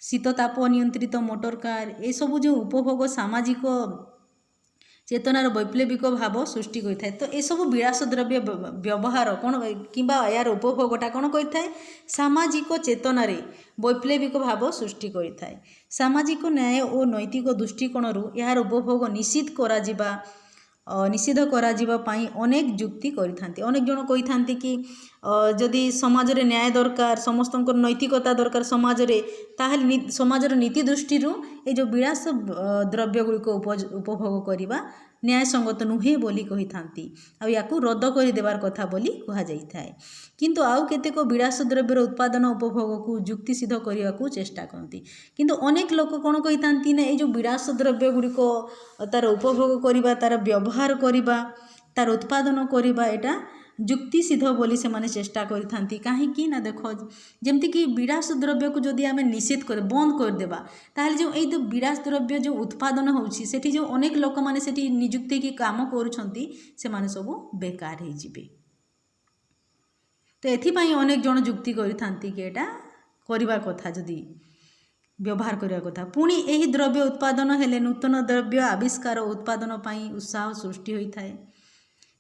शीतताप नियंत्रित मोटर कार ये सब जो उपभोग सामाजिक चेतनार वैप्लविक भाव सृष्टि करता है। तो ये सब विलास द्रव्य व्यवहार कौन कि यार उपभोगटा कौन करता है सामाजिक चेतनार वैप्लविक भाव सृष्टि करता है। सामाजिक न्याय और नैतिक दृष्टिकोण यार उपभोग निषिद्ध करा पाई अनेक जुक्ति करिथांती। अनेक जन कही कि जदि समाज रे न्याय दरकार समस्त नैतिकता दरकार समाज रे ताहले समाजर नीति दृष्टि ये जो विलास द्रव्य गुड़िक उपभोग करवा न्यायसंगत नुहे बोली कही थांती आ याकू रद्द कर देवार कथा बोली कहा जाई थाए। किंतु आउ केतेक विलास द्रव्यर उत्पादन उपभोग को जुक्ति सिद्ध करने को चेष्टा करती। किंतु अनेक लोक कौन कही थांती ना ये विलास द्रव्य गुड़िक तार उपभोग करवा तार व्यवहार करवा तार उत्पादन करवा एटा जुक्ति सिद्ध बोली से माने चेष्टा करिथांती। काहेकि ना देखो जमती कि विलास द्रव्य को जदि आमे निषेध कर बंद कर देबा ताहले जो एई विलास द्रव्य जो उत्पादन होउछि सेठी जो अनेक लोक माने सेठी नियुक्ति की काम करूछंती से माने सब बेकार हे जिबे। तो एथिपाई अनेक जन जुक्ति करिथांती कि एटा करबा कथा जदि व्यवहार करबा कथा। पुणी एही द्रव्य उत्पादन हेले नूतन द्रव्य आविष्कार उत्पादन पाई उत्साह सृष्टि होई थाए।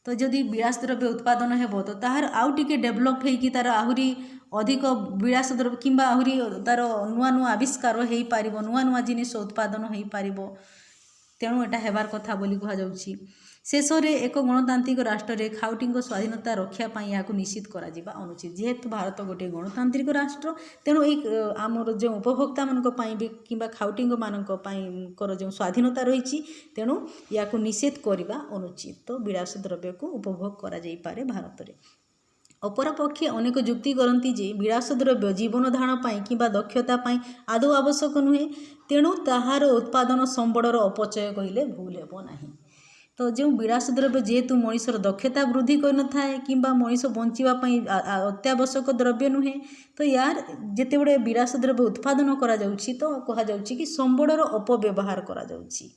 तो जदि विलास द्रव्य उत्पादन हेबो तो ताहार आउ टिके डेभलप हेकि तार आहुरी अधिक विलास द्रव्य किंबा आहुरी तार नुआ नुआ आविष्कार हेई पारिबो नुआ नुआ जिनिस उत्पादन हेई पारिबो। तेणु एटा हेबार कथा बोली कहा जाउछि। शेष में एक गणतांत्रिक राष्ट्र रे खाउटी स्वाधीनता रक्षा पाई याकू निश्चित करा जिबा अनुचित। जेहेतु भारत गोटे गणतांत्रिक राष्ट्र तेणु ये आमर जो उपभोक्ता मानक पाई भी किंबा खाउटी मानक पाई कर जो स्वाधीनता रही तेणु याकू निषेध करवा अनुचित। तो विलास द्रव्य को उपभोग करा जाई पारे भारत रे। अपरपक्षे अनेक जुक्ति करती जे विलास द्रव्य जीवन धारण पाई किंबा दक्षता पाई आदौ आवश्यक नुहे तेणु ताहार उत्पादन संबड़र अपचय कहले भूल हेबो नाही। तो जो विलास द्रव्य जेहेतु मनीषर दक्षता वृद्धि कर न थाए किंबा मनीष बंचापी अत्यावश्यक द्रव्य नुहे तो यार जिते बड़े विलास द्रव्य उत्पादन करा जाउछि तो कहा जाउछि कि संबड़र अपव्यवहार करा जाउछि।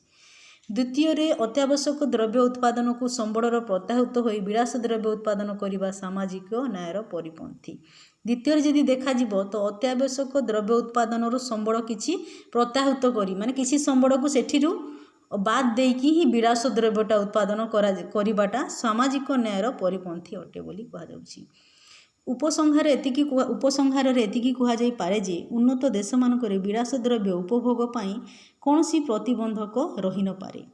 द्वितीय रे अत्यावश्यक द्रव्य उत्पादन को संबड़र प्रत्याहृत हो विलास द्रव्य उत्पादन करने सामाजिक न्यायर परिपंथी। द्वितीय जदि देखा तो अत्यावश्यक द्रव्य उत्पादन संबड़ किछि प्रत्याहृत करी माने किसी संबड़ को सेठिरु बाद देकी ही विलास द्रव्यटा उत्पादन कराटा सामाजिक न्यायर परिपंथी अटे बोली कहा जाउछि। उपसंहार एतिकी कहा जाई पारे जे उन्नत देश मानक विलास द्रव्य उपभोग पाई कौनसी प्रतिबंधक रही न पारे।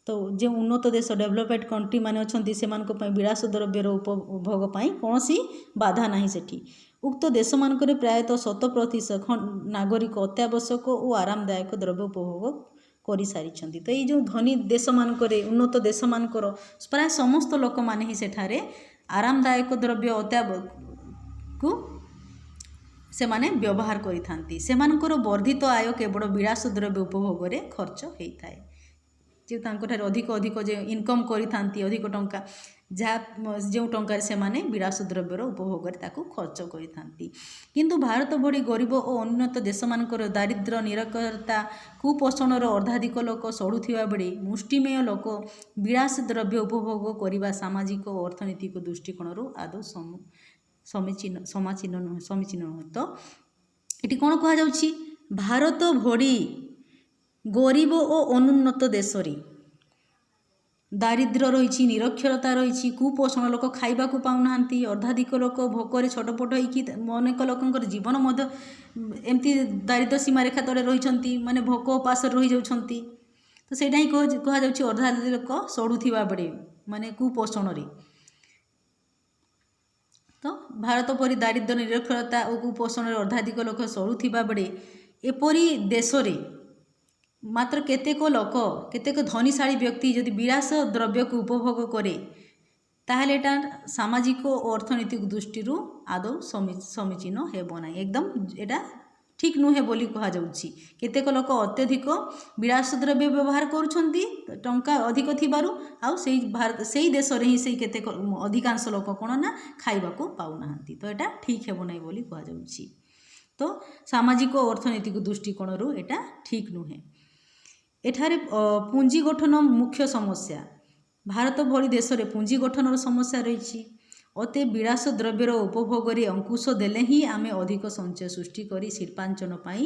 तो जो उन्नत देश डेवलपमेंट कंट्री माने अछंती सेमानक पई विलास द्रव्यर उपभोग पाई कौनसी बाधा नाही सेठी। उक्त देश मानक प्रायतः 100% नागरिक अत्यावश्यक और आरामदायक द्रव्य उपभोग कर सारी। तो ये जो धनी देश मानक उन्नत देश मानक प्राय समस्त लोक माने ही सेठारे आरामदायक द्रव्य को से माने व्यवहार करिथांती। सेमानकर वर्धित आय केवल विलास द्रव्य उपभोग रे खर्च होता है। जो तांकर अधिक अधिक जो इनकम करिथांती अधिक टंका जहाँ जो टंकार से माने विलास द्रव्यर उपभोग ताकू खर्च करिथांती। किंतु भारत भली गरीब और उन्नत देश मानकर दारिद्र्य निरक्षरता कुपोषणर अर्धाधिक लोक सड़ुथिबा बेले मुष्टिमेय लोक विलास द्रव्य उपभोग करने सामाजिक और अर्थनैतिक दृष्टिकोण आदौ समीचीन नुहे। तो ये कौन कह जाउछि भारत भली गरीब और अनुन्नत देश रे दारिद्र्य रही निरक्षरता रही कुपोषण लोक खाइबा को पाउना अर्धाधिक लोक भोकर छटपट होइकी अनेक लोकंकर जीवन एमती दारिद्र्य सीमा रेखा तले रही माने भोक उपास रही जाउछंती। तो सेटा ही कह जाउछि अर्धाधिक लोक सड़ुथिबा बेले माने कुपोषण रे। तो भारत परी दारिद्र्य निरक्षरता और कुपोषण अर्धाधिक लोक सड़ुथिबा बेले एपरी देश रे मात्र केतेक लोक केतेक धनीशाली व्यक्ति जदि विलास द्रव्य को उपभोग करे ताहले एटा सामाजिक और अर्थनैतिक दृष्टि आदौ समीचीन हेबो ना एकदम एटा ठीक नुहे बोली कहा जाउछि। केतेक लोक अत्यधिक विलास द्रव्य व्यवहार करुछंती टंका अधिक थिबारु आउ सेही देश रे ही सेही केतेक अधिकांश लोक कोन ना खाइबा को पाउ नाहंती। तो एटा ठीक हेबो नै बोली कहा जाउछि। तो सामाजिक और अर्थनैतिक दृष्टिकोण एटा ठीक नुहे। एठारे पुंजी गठन मुख्य समस्या। भारत भली देश में पुंजी गठनर समस्या रही ଅତେ ବିଳାସ ଦ୍ରବ୍ୟର ଉପଭୋଗରେ ଅଙ୍କୁଶ ଦେଲେ ହିଁ ଆମେ ଅଧିକ ସଞ୍ଚୟ ସୃଷ୍ଟି କରି ଶିଳ୍ପାଞ୍ଚନ ପାଇଁ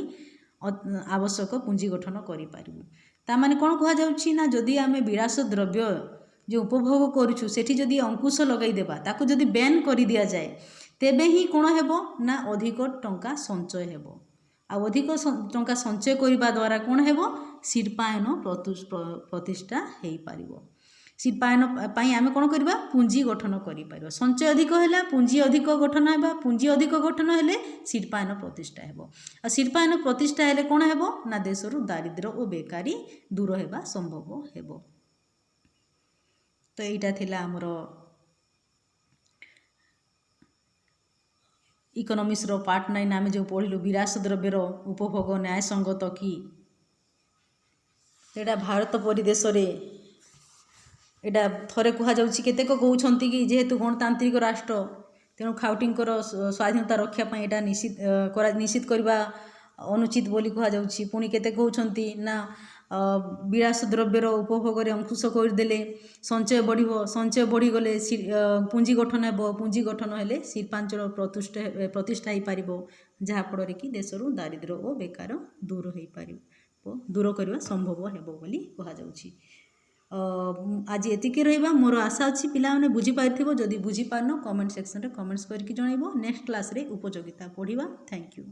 ଆବଶ୍ୟକ ପୁଞ୍ଜି ଗଠନ କରିପାରିବୁ। ତାମାନେ କ'ଣ କୁହାଯାଉଛି ନା ଯଦି ଆମେ ବିଳାସ ଦ୍ରବ୍ୟ ଯେଉଁ ଉପଭୋଗ କରୁଛୁ ସେଠି ଯଦି ଅଙ୍କୁଶ ଲଗାଇଦେବା, ତାକୁ ଯଦି ବ୍ୟାନ୍ କରିଦିଆଯାଏ, ତେବେ ହିଁ କ'ଣ ହେବ ନା ଅଧିକ ଟଙ୍କା ସଞ୍ଚୟ ହେବ। ଆଉ ଅଧିକ ଟଙ୍କା ସଞ୍ଚୟ କରିବା ଦ୍ୱାରା କ'ଣ ହେବ, ଶିଳ୍ପାୟନ ପ୍ରତିଷ୍ଠା ହୋଇପାରିବ। ଶିଳ୍ପାୟନ ପାଇଁ ଆମେ କ'ଣ କରିବା, ପୁଞ୍ଜି ଗଠନ କରିପାରିବା। ସଞ୍ଚୟ ଅଧିକ ହେଲା, ପୁଞ୍ଜି ଅଧିକ ଗଠନ ହେବା, ପୁଞ୍ଜି ଅଧିକ ଗଠନ ହେଲେ ଶିଳ୍ପାୟନ ପ୍ରତିଷ୍ଠା ହେବ। ଆଉ ଶିଳ୍ପାୟନ ପ୍ରତିଷ୍ଠା ହେଲେ କ'ଣ ହେବ ନା ଦେଶରୁ ଦାରିଦ୍ର୍ୟ ଓ ବେକାରୀ ଦୂର ହେବା ସମ୍ଭବ ହେବ। ତ ଏଇଟା ଥିଲା ଆମର ଇକୋନୋମିକ୍ସର ପାର୍ଟ 9 ଆମେ ଯେଉଁ ପଢ଼ିଲୁ ବିଳାସ ଦ୍ରବ୍ୟର ଉପଭୋଗ ନ୍ୟାୟସଙ୍ଗତ କି। ଏଇଟା ଭାରତ ପରିଦେଶରେ ଏଇଟା ଥରେ କୁହାଯାଉଛି, କେତେକ କହୁଛନ୍ତି କି ଯେହେତୁ ଗଣତାନ୍ତ୍ରିକ ରାଷ୍ଟ୍ର ତେଣୁ ଖାଉଟିଙ୍କର ସ୍ୱାଧୀନତା ରକ୍ଷା ପାଇଁ ଏଇଟା ନିଶ୍ଚିତ କରିବା ଅନୁଚିତ ବୋଲି କୁହାଯାଉଛି। ପୁଣି କେତେ କହୁଛନ୍ତି ନା ବିଳାସ ଦ୍ରବ୍ୟର ଉପଭୋଗରେ ଅଙ୍କୁଶ କରିଦେଲେ ସଞ୍ଚୟ ବଢ଼ିବ, ସଞ୍ଚୟ ବଢ଼ିଗଲେ ପୁଞ୍ଜି ଗଠନ ହେବ, ପୁଞ୍ଜି ଗଠନ ହେଲେ ଶିଳ୍ପାଞ୍ଚଳ ପ୍ରତିଷ୍ଠା ହୋଇପାରିବ, ଯାହାଫଳରେ କି ଦେଶରୁ ଦାରିଦ୍ର୍ୟ ଓ ବେକାର ଦୂର ହୋଇପାରିବ, ଦୂର କରିବା ସମ୍ଭବ ହେବ ବୋଲି କୁହାଯାଉଛି। ଆଜି ଏତିକି ରହିବା। ମୋର ଆଶା ଅଛି ପିଲାମାନେ ବୁଝିପାରିଥିବ। ଯଦି ବୁଝିପାରିନ କମେଣ୍ଟ ସେକ୍ସନରେ କମେଣ୍ଟସ୍ କରିକି ଜଣାଇବ। ନେକ୍ସଟ କ୍ଲାସ୍ରେ ଉପଯୋଗିତା ପଢ଼ିବା। Thank you.